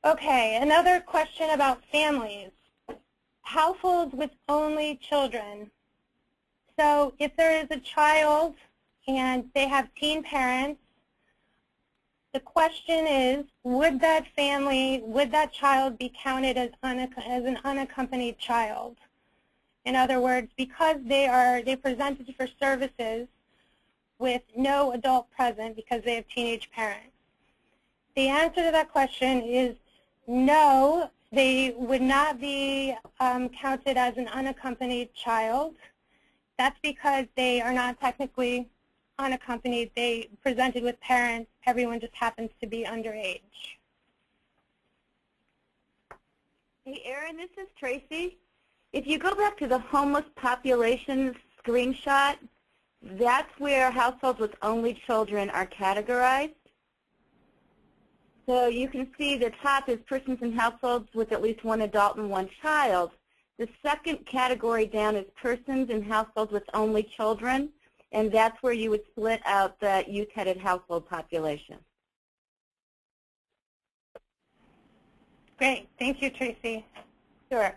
Okay, another question about families. Households with only children. So if there is a child and they have teen parents, the question is, would that family, would that child be counted as an unaccompanied child? In other words, because they presented for services with no adult present because they have teenage parents. The answer to that question is no, they would not be counted as an unaccompanied child. That's because they are not technically unaccompanied. They presented with parents. Everyone just happens to be underage. Hey, Erin, this is Tracy. If you go back to the homeless population screenshot, that's where households with only children are categorized. So you can see the top is persons in households with at least one adult and one child. The second category down is persons in households with only children, and that's where you would split out the youth-headed household population. Great. Thank you, Tracy. Sure.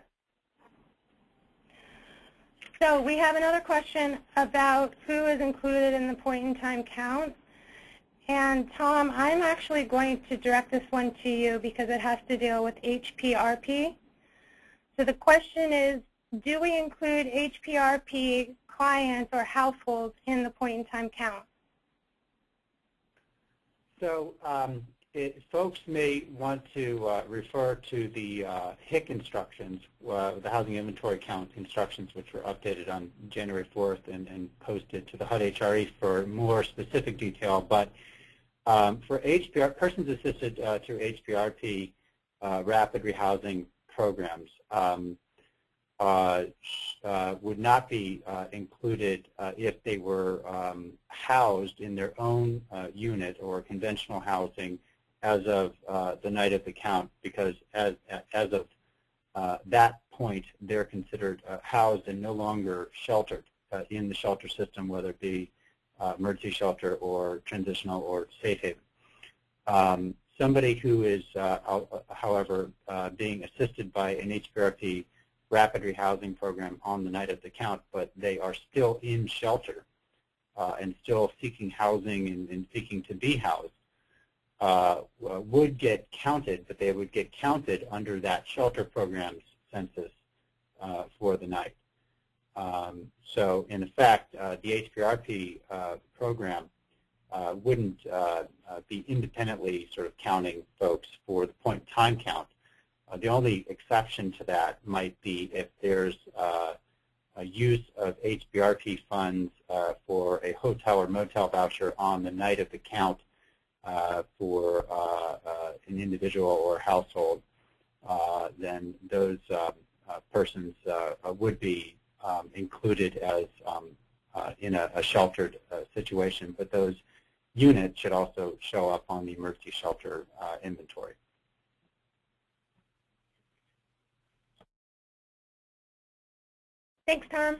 So we have another question about who is included in the point-in-time count. And Tom, I'm actually going to direct this one to you because it has to deal with HPRP. So the question is, do we include HPRP clients or households in the point-in-time count? So folks may want to refer to the HIC instructions, the Housing Inventory Count instructions, which were updated on January 4th and posted to the HUD HRE for more specific detail. But for persons assisted through HPRP rapid rehousing programs would not be included if they were housed in their own unit or conventional housing as of the night of the count, because as of that point, they're considered housed and no longer sheltered in the shelter system, whether it be emergency shelter or transitional or safe haven. Somebody who is, however, being assisted by an HPRP rapid rehousing program on the night of the count, but they are still in shelter and still seeking housing and seeking to be housed, would get counted, but they would get counted under that shelter program's census for the night. So in effect, the HPRP program wouldn't be independently sort of counting folks for the point-in-time count. The only exception to that might be if there's a use of HPRP funds for a hotel or motel voucher on the night of the count for an individual or household, then those persons would be included as in a sheltered situation, but those units should also show up on the emergency shelter inventory. Thanks, Tom.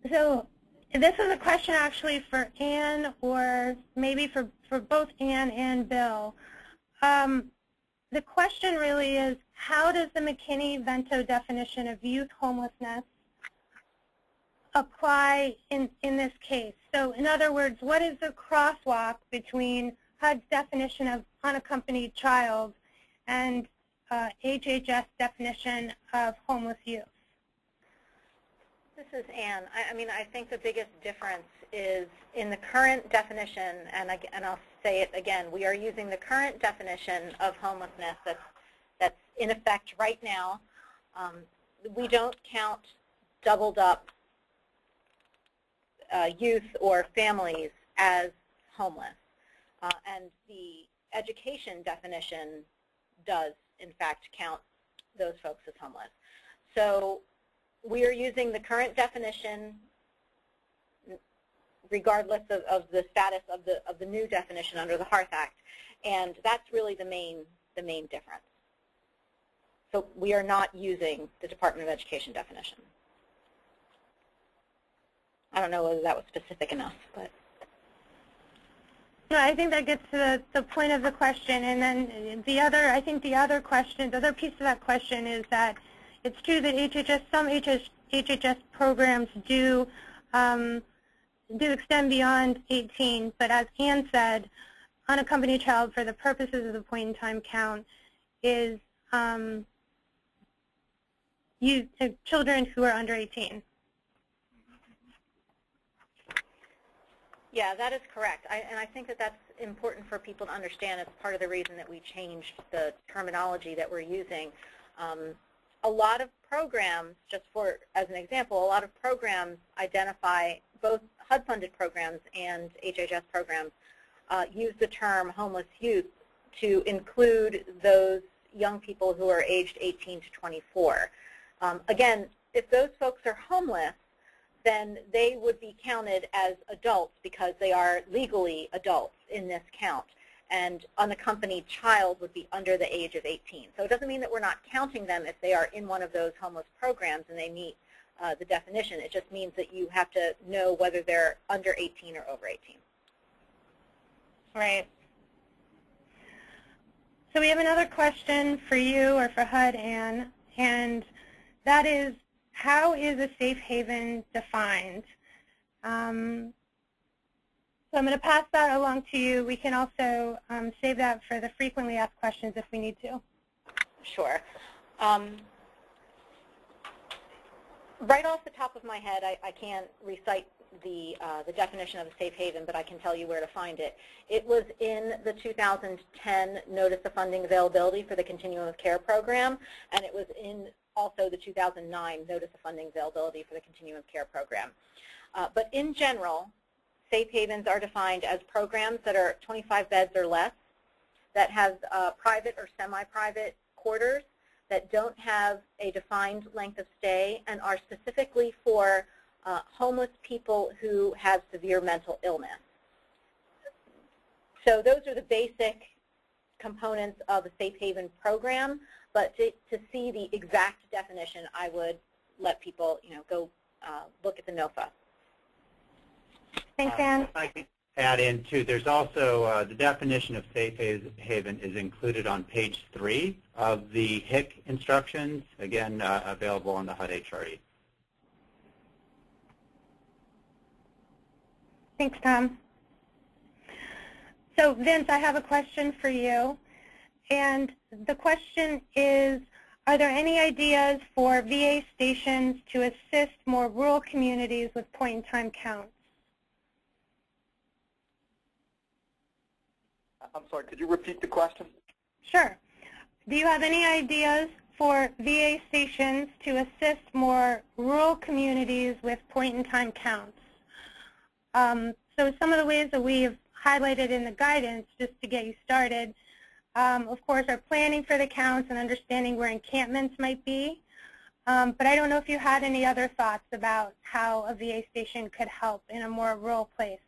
So this is a question actually for Ann, or maybe for both Ann and Bill. The question really is, how does the McKinney-Vento definition of youth homelessness apply in this case? So in other words, what is the crosswalk between HUD's definition of unaccompanied child and HHS definition of homeless youth? This is Ann. I mean, I think the biggest difference is in the current definition, and I'll say it again, we are using the current definition of homelessness that's in effect right now. We don't count doubled up youth or families as homeless. And the education definition does, in fact, count those folks as homeless. So we are using the current definition regardless of the status of the new definition under the HARTH Act, and that's really the main difference. So we are not using the Department of Education definition. I don't know whether that was specific enough, but. No, I think that gets to the point of the question, and then the other piece of that question is that it's true that some HHS programs do extend beyond 18, but as Ann said, unaccompanied child for the purposes of the point-in-time count is children who are under 18. Yeah, that is correct. And I think that that's important for people to understand. It's part of the reason that we changed the terminology that we're using. A lot of programs, just as an example, a lot of programs identify, both HUD-funded programs and HHS programs, use the term homeless youth to include those young people who are aged 18 to 24. Again, if those folks are homeless, then they would be counted as adults because they are legally adults in this count. And unaccompanied child would be under the age of 18. So it doesn't mean that we're not counting them if they are in one of those homeless programs and they meet the definition. It just means that you have to know whether they're under 18 or over 18. Right. So we have another question for you or for HUD, Anne, and that is, how is a safe haven defined? So I'm going to pass that along to you. We can also save that for the frequently asked questions if we need to. Sure. Right off the top of my head, I can't recite the definition of a safe haven, but I can tell you where to find it. It was in the 2010 Notice of Funding Availability for the Continuum of Care Program, and it was in also the 2009 Notice of Funding Availability for the Continuum of Care Program. But in general, safe havens are defined as programs that are 25 beds or less, that have private or semi-private quarters, that don't have a defined length of stay, and are specifically for homeless people who have severe mental illness. So those are the basic components of a safe haven program, but to see the exact definition, I would let people, go look at the NOFA. Thanks, Anne. I could add in, too, there's also the definition of safe haven is included on page 3 of the HIC instructions, again, available on the HUD HRE. Thanks, Tom. So, Vince, I have a question for you. And the question is, are there any ideas for VA stations to assist more rural communities with point-in-time counts? I'm sorry, could you repeat the question? Sure. Do you have any ideas for VA stations to assist more rural communities with point-in-time counts? So some of the ways that we have highlighted in the guidance, just to get you started, of course, are planning for the counts and understanding where encampments might be. But I don't know if you had any other thoughts about how a VA station could help in a more rural place.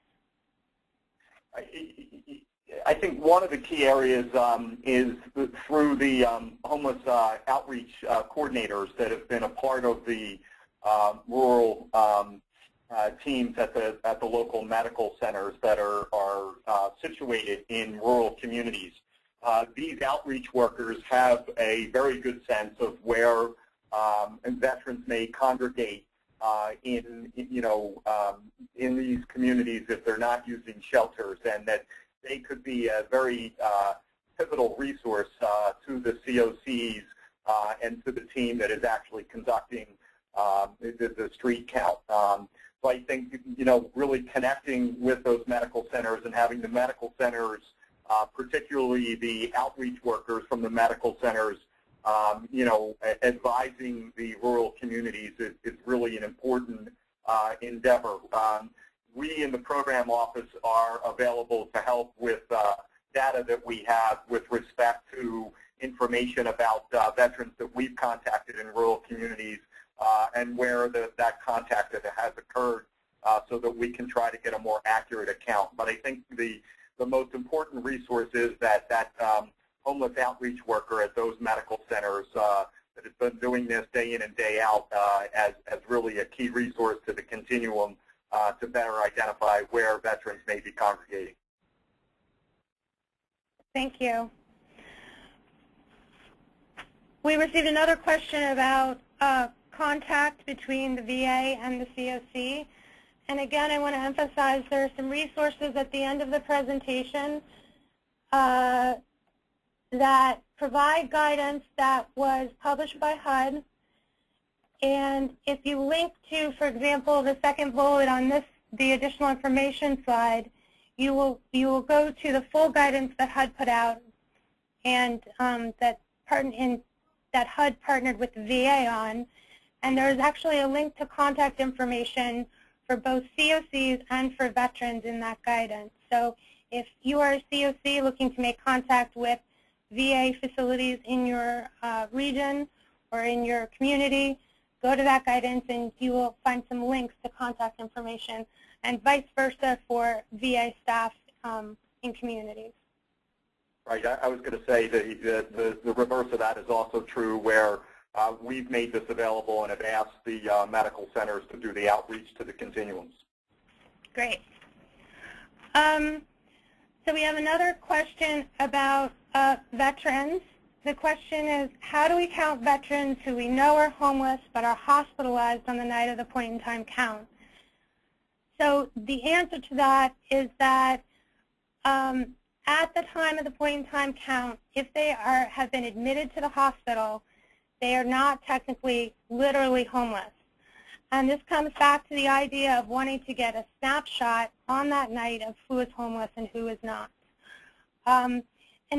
I think one of the key areas is through the homeless outreach coordinators that have been a part of the rural teams at the local medical centers that are situated in rural communities. These outreach workers have a very good sense of where veterans may congregate in these communities if they're not using shelters, and that they could be a very pivotal resource to the COCs and to the team that is actually conducting the street count. So I think, really connecting with those medical centers and having the medical centers, particularly the outreach workers from the medical centers, advising the rural communities is really an important endeavor. We in the program office are available to help with data that we have with respect to information about veterans that we've contacted in rural communities and where that contact has occurred so that we can try to get a more accurate account. But I think the most important resource is that homeless outreach worker at those medical centers that has been doing this day in and day out as really a key resource to the continuum to better identify where veterans may be congregating. Thank you. We received another question about contact between the VA and the COC. And again, I want to emphasize there are some resources at the end of the presentation that provide guidance that was published by HUD. And if you link to, for example, the second bullet on the additional information slide, you will go to the full guidance that HUD put out and that HUD partnered with the VA on. And there is actually a link to contact information for both COCs and for veterans in that guidance. So if you are a COC looking to make contact with VA facilities in your region or in your community, go to that guidance and you will find some links to contact information, and vice versa for VA staff in communities. Right. I was going to say the reverse of that is also true, where we've made this available and have asked the medical centers to do the outreach to the continuums. Great. So we have another question about veterans. The question is, how do we count veterans who we know are homeless but are hospitalized on the night of the point-in-time count? So the answer to that is that at the time of the point-in-time count, if they have been admitted to the hospital, they are not technically literally homeless. And this comes back to the idea of wanting to get a snapshot on that night of who is homeless and who is not. And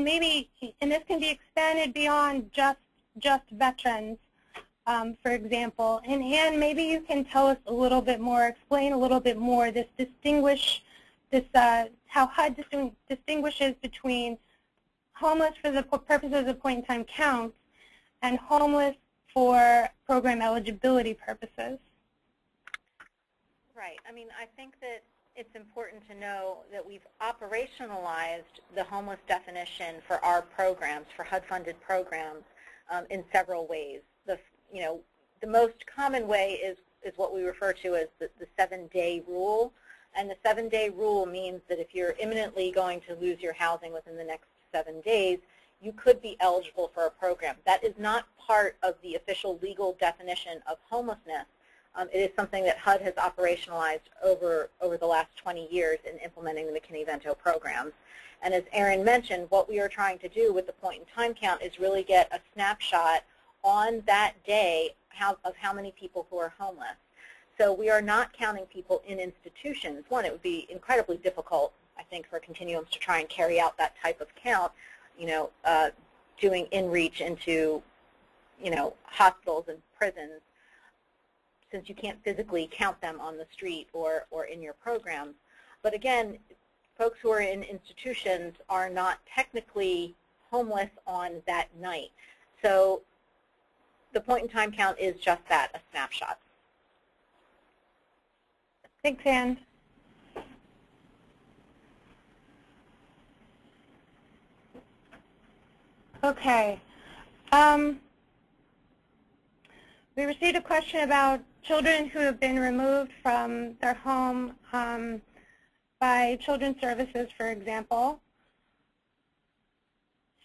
this can be expanded beyond just veterans, for example. And Anne, maybe you can tell us a little bit more, explain a little bit more how HUD distinguishes between homeless for the purposes of point-in-time counts and homeless for program eligibility purposes. Right. I mean, I think that it's important to know that we've operationalized the homeless definition for our programs, for HUD-funded programs, in several ways. The most common way is what we refer to as the 7-day rule. And the 7-day rule means that if you're imminently going to lose your housing within the next 7 days, you could be eligible for a program. That is not part of the official legal definition of homelessness. It is something that HUD has operationalized over the last 20 years in implementing the McKinney-Vento programs. And as Erin mentioned, what we are trying to do with the point-in-time count is really get a snapshot on that day of how many people who are homeless. So we are not counting people in institutions. One, it would be incredibly difficult, I think, for continuums to try and carry out that type of count, doing in-reach into, hospitals and prisons, since you can't physically count them on the street or in your programs. But again, folks who are in institutions are not technically homeless on that night. So the point-in-time count is just that, a snapshot. Thanks, Anne. Okay. We received a question about children who have been removed from their home by Children's Services, for example.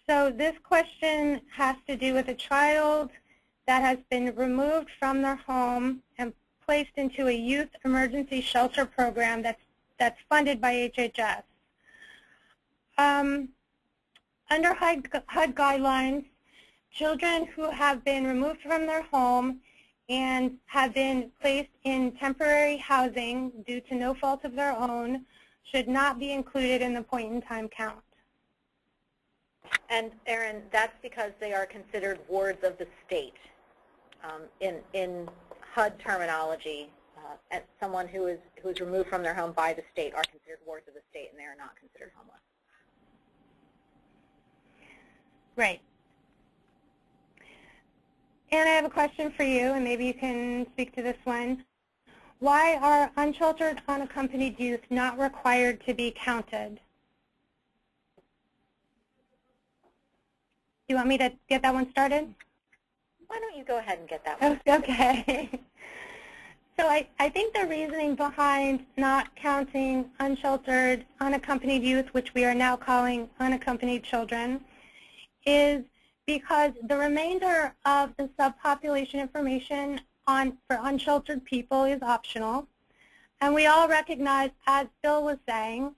So this question has to do with a child that has been removed from their home and placed into a youth emergency shelter program that's funded by HHS. Under HUD guidelines, children who have been removed from their home and have been placed in temporary housing due to no fault of their own should not be included in the point-in-time count. And Erin, that's because they are considered wards of the state. In HUD terminology, and someone who is removed from their home by the state are considered wards of the state, and they are not considered homeless. Right. And I have a question for you, and maybe you can speak to this one. Why are unsheltered, unaccompanied youth not required to be counted? Do you want me to get that one started? Why don't you go ahead and get that one? Okay. So I think the reasoning behind not counting unsheltered, unaccompanied youth, which we are now calling unaccompanied children, is because the remainder of the subpopulation information for unsheltered people is optional. And we all recognize, as Bill was saying,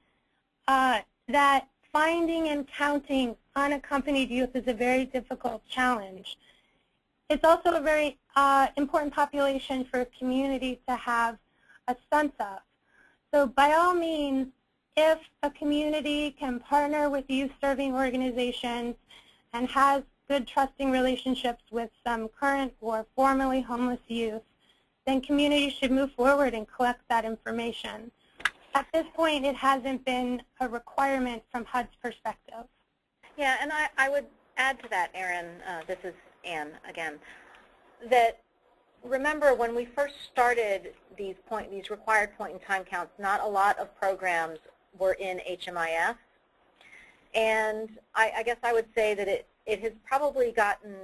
that finding and counting unaccompanied youth is a very difficult challenge. It's also a very important population for a community to have a sense of. So by all means, if a community can partner with youth-serving organizations and has good trusting relationships with some current or formerly homeless youth, then communities should move forward and collect that information. At this point, it hasn't been a requirement from HUD's perspective. Yeah, and I would add to that, Erin, this is Anne again, that remember when we first started these required point-in-time counts, not a lot of programs were in HMIS. And I guess I would say that it has probably gotten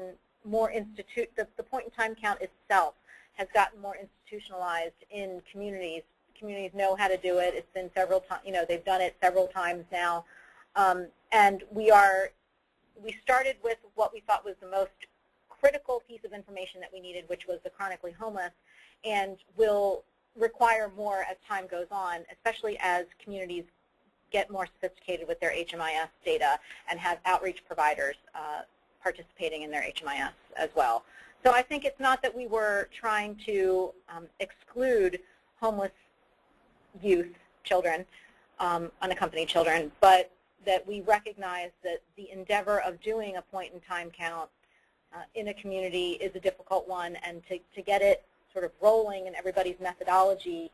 more the point-in-time count itself has gotten more institutionalized in communities. Communities know how to do it. It's been several times, they've done it several times now. And we started with what we thought was the most critical piece of information that we needed, which was the chronically homeless, and will require more as time goes on, especially as communities get more sophisticated with their HMIS data and have outreach providers participating in their HMIS as well. So I think it's not that we were trying to exclude homeless youth, children, unaccompanied children, but that we recognize that the endeavor of doing a point-in-time count in a community is a difficult one, and to get it sort of rolling and everybody's methodology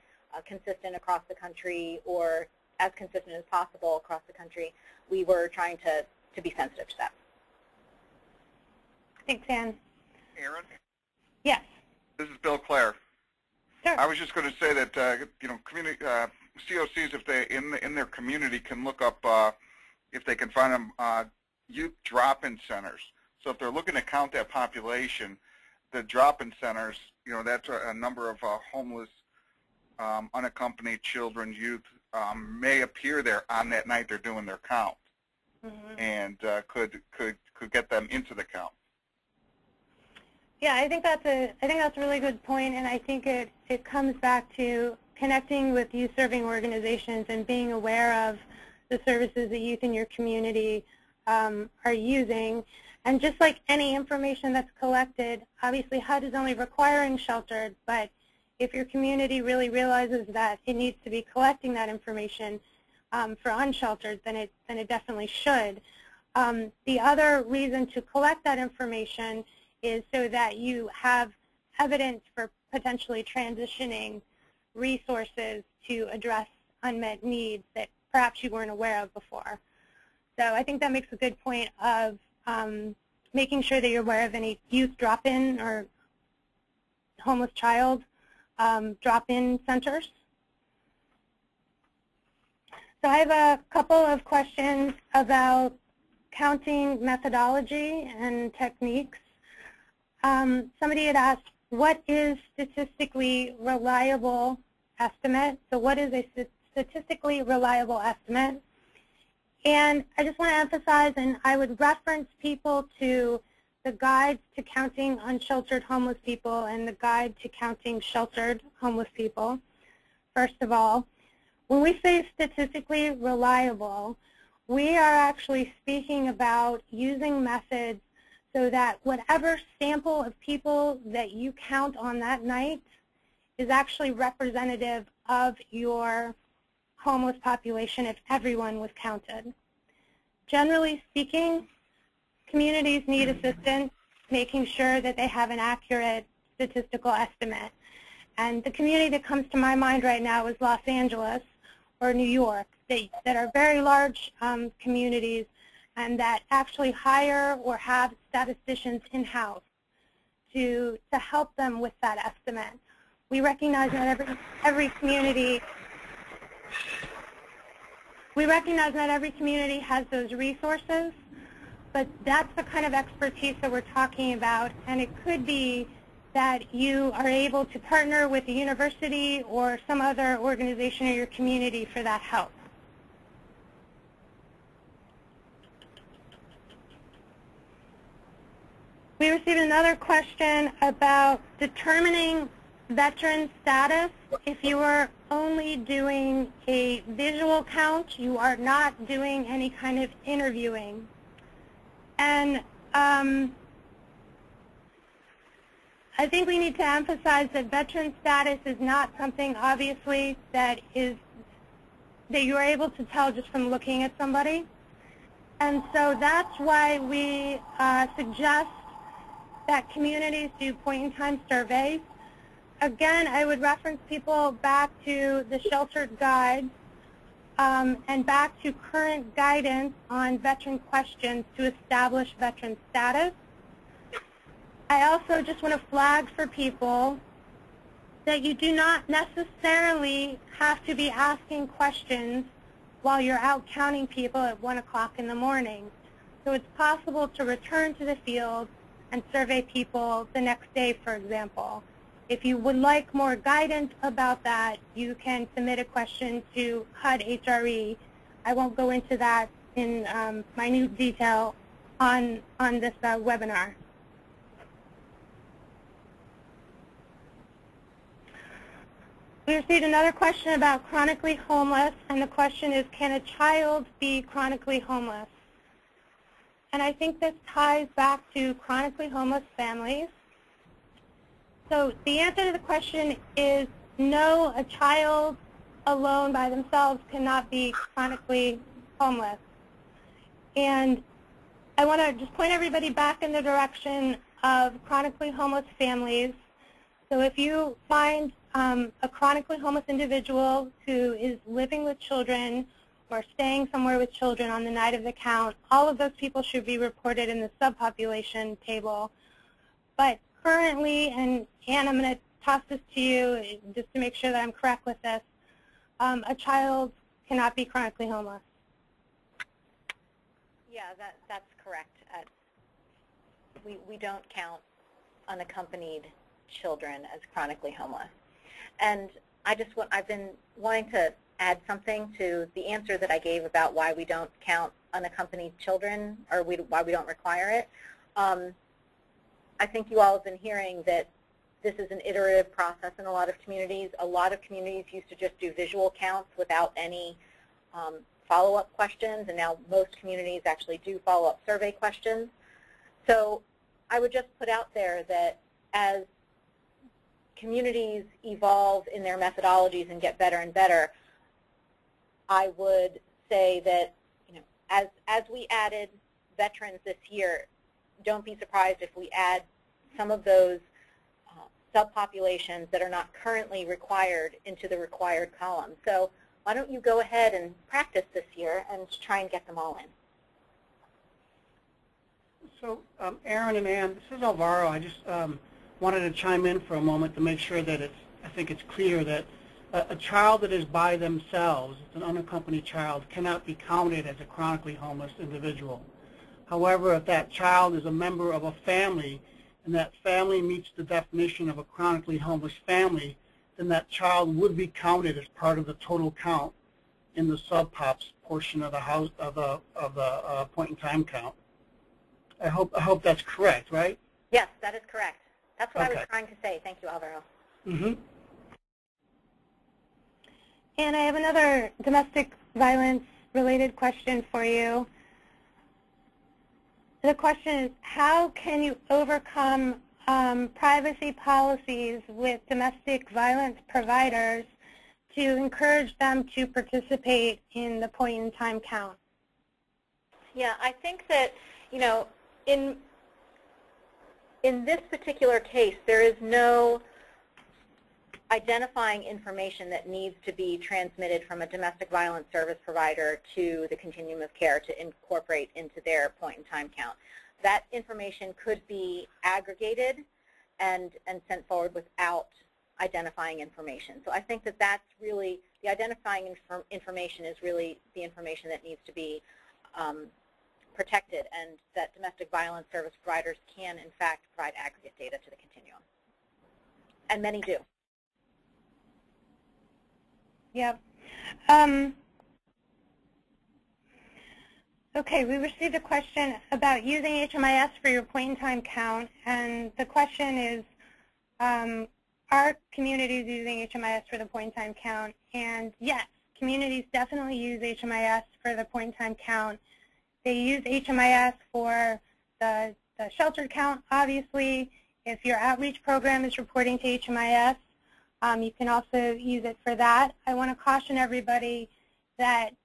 consistent across the country, or as consistent as possible across the country, we were trying to be sensitive to that. Thanks, Ann. Aaron? Yes. This is Bill Clare. Sure. I was just going to say that community COCs, if they in their community, can look up if they can find them youth drop-in centers. So if they're looking to count that population, the drop-in centers, that's a number of homeless, unaccompanied children, youth may appear there on that night they're doing their count, and could get them into the count. Yeah, I think that's a really good point, and I think it comes back to connecting with youth serving organizations and being aware of the services that youth in your community are using. And just like any information that's collected, obviously HUD is only requiring sheltered, but if your community really realizes that it needs to be collecting that information for unsheltered, then it definitely should. The other reason to collect that information is so that you have evidence for potentially transitioning resources to address unmet needs that perhaps you weren't aware of before. So I think that makes a good point of making sure that you're aware of any youth drop-in or homeless child drop-in centers. So I have a couple of questions about counting methodology and techniques. Somebody had asked, what is statistically reliable estimate? So what is a statistically reliable estimate? And I just want to emphasize, and I would reference people to the guides to counting unsheltered homeless people and the guide to counting sheltered homeless people. First of all, when we say statistically reliable, we are actually speaking about using methods so that whatever sample of people that you count on that night is actually representative of your homeless population if everyone was counted. Generally speaking, communities need assistance making sure that they have an accurate statistical estimate. And the community that comes to my mind right now is Los Angeles or New York, that are very large communities and that actually hire or have statisticians in-house to help them with that estimate. We recognize that every community has those resources, but that's the kind of expertise that we're talking about, and it could be that you are able to partner with a university or some other organization in your community for that help. We received another question about determining veteran status. If you are only doing a visual count, you are not doing any kind of interviewing. And I think we need to emphasize that veteran status is not something, obviously, that you're able to tell just from looking at somebody. And so that's why we suggest that communities do point-in-time surveys. Again, I would reference people back to the sheltered guide and back to current guidance on veteran questions to establish veteran status. I also just want to flag for people that you do not necessarily have to be asking questions while you're out counting people at 1 o'clock in the morning. So it's possible to return to the field and survey people the next day, for example. If you would like more guidance about that, you can submit a question to HUD HRE. I won't go into that in minute detail on this webinar. We received another question about chronically homeless, and the question is, can a child be chronically homeless? And I think this ties back to chronically homeless families. So the answer to the question is no, a child alone by themselves cannot be chronically homeless. And I want to just point everybody back in the direction of chronically homeless families. So if you find a chronically homeless individual who is living with children or staying somewhere with children on the night of the count, all of those people should be reported in the subpopulation table. But currently, and Anne, I'm going to toss this to you just to make sure that I'm correct with this, a child cannot be chronically homeless. Yeah, that's correct. We don't count unaccompanied children as chronically homeless. And I've been wanting to add something to the answer that I gave about why we don't count unaccompanied children, or why we don't require it. I think you all have been hearing that this is an iterative process in a lot of communities. A lot of communities used to just do visual counts without any follow-up questions, and now most communities actually do follow-up survey questions. So I would just put out there that as communities evolve in their methodologies and get better and better, I would say that, you know, as we added veterans this year, don't be surprised if we add some of those subpopulations that are not currently required into the required column. So why don't you go ahead and practice this year and try and get them all in. So Aaron and Ann, this is Alvaro. I just wanted to chime in for a moment to make sure that I think it's clear that a child that is by themselves, an unaccompanied child, cannot be counted as a chronically homeless individual. However, if that child is a member of a family and that family meets the definition of a chronically homeless family, then that child would be counted as part of the total count in the subpops portion of the house of the point-in-time count. I hope that's correct, right? Yes, that is correct. That's what Okay. I was trying to say. Thank you, Alvaro. Mm-hmm. And I have another domestic violence related question for you. The question is, how can you overcome privacy policies with domestic violence providers to encourage them to participate in the point-in-time count? Yeah, I think that, you know, in this particular case, there is no identifying information that needs to be transmitted from a domestic violence service provider to the continuum of care to incorporate into their point-in-time count. That information could be aggregated and sent forward without identifying information. So I think that that's really, the identifying information is really the information that needs to be protected, and that domestic violence service providers can, in fact, provide aggregate data to the continuum. And many do. Yep. Okay, we received a question about using HMIS for your point-in-time count, and the question is, are communities using HMIS for the point-in-time count? And yes, communities definitely use HMIS for the point-in-time count. They use HMIS for the sheltered count, obviously. If your outreach program is reporting to HMIS, you can also use it for that. I want to caution everybody that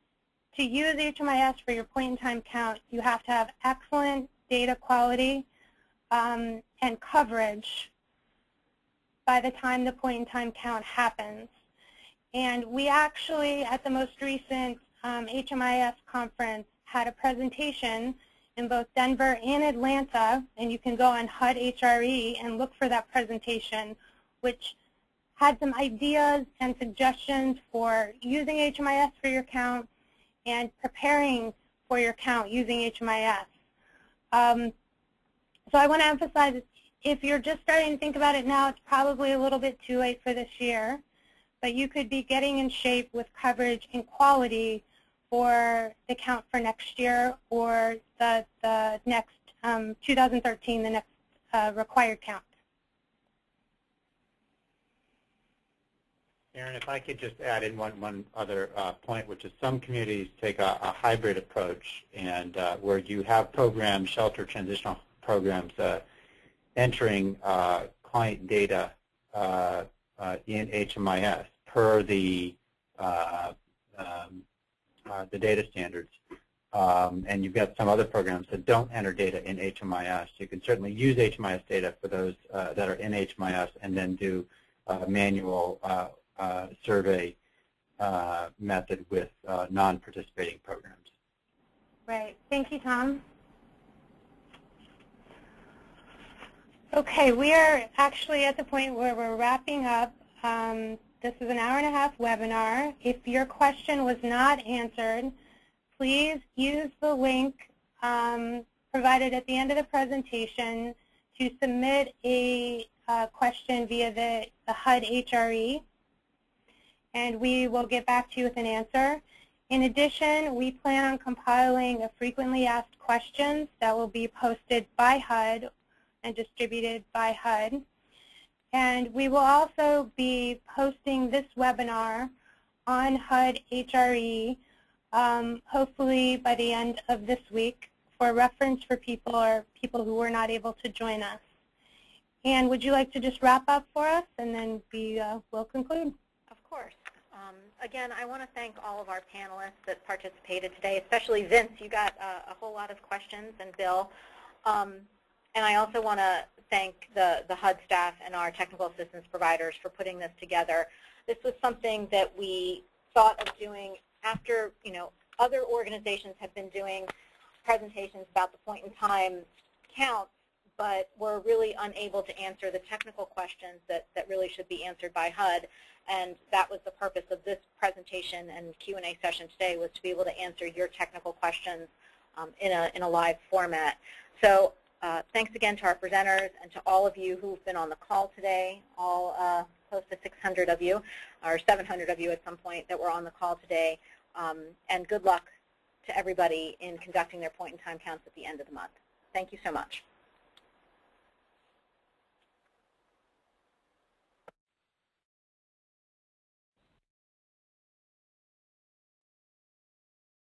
to use HMIS for your point-in-time count, you have to have excellent data quality and coverage by the time the point-in-time count happens. And we actually, at the most recent HMIS conference, had a presentation in both Denver and Atlanta, and you can go on HUD HRE and look for that presentation, which had some ideas and suggestions for using HMIS for your count and preparing for your count using HMIS. So I want to emphasize, if you're just starting to think about it now, it's probably a little bit too late for this year, but you could be getting in shape with coverage and quality for the count for next year or the next 2013, the next required count. Aaron, if I could just add in one other point, which is some communities take a hybrid approach, and where you have programs, shelter transitional programs, entering client data in HMIS per the data standards. And you've got some other programs that don't enter data in HMIS. You can certainly use HMIS data for those that are in HMIS and then do manual survey method with non-participating programs. Right. Thank you, Tom. Okay, we are actually at the point where we're wrapping up. This is an hour-and-a-half webinar. If your question was not answered, please use the link provided at the end of the presentation to submit a question via the HUD HRE, and we will get back to you with an answer. In addition, we plan on compiling a frequently asked questions that will be posted by HUD and distributed by HUD. And we will also be posting this webinar on HUD HRE, hopefully by the end of this week, for reference for people or people who were not able to join us. And would you like to just wrap up for us, and then we'll conclude? Of course. Again, I want to thank all of our panelists that participated today, especially Vince. You got a whole lot of questions, and Bill. And I also want to thank the HUD staff and our technical assistance providers for putting this together. This was something that we thought of doing after, other organizations have been doing presentations about the point-in-time counts, but were really unable to answer the technical questions that really should be answered by HUD. And that was the purpose of this presentation and Q&A session today, was to be able to answer your technical questions in a live format. So thanks again to our presenters and to all of you who've been on the call today, all close to 600 of you, or 700 of you at some point that were on the call today. And good luck to everybody in conducting their point-in-time counts at the end of the month. Thank you so much.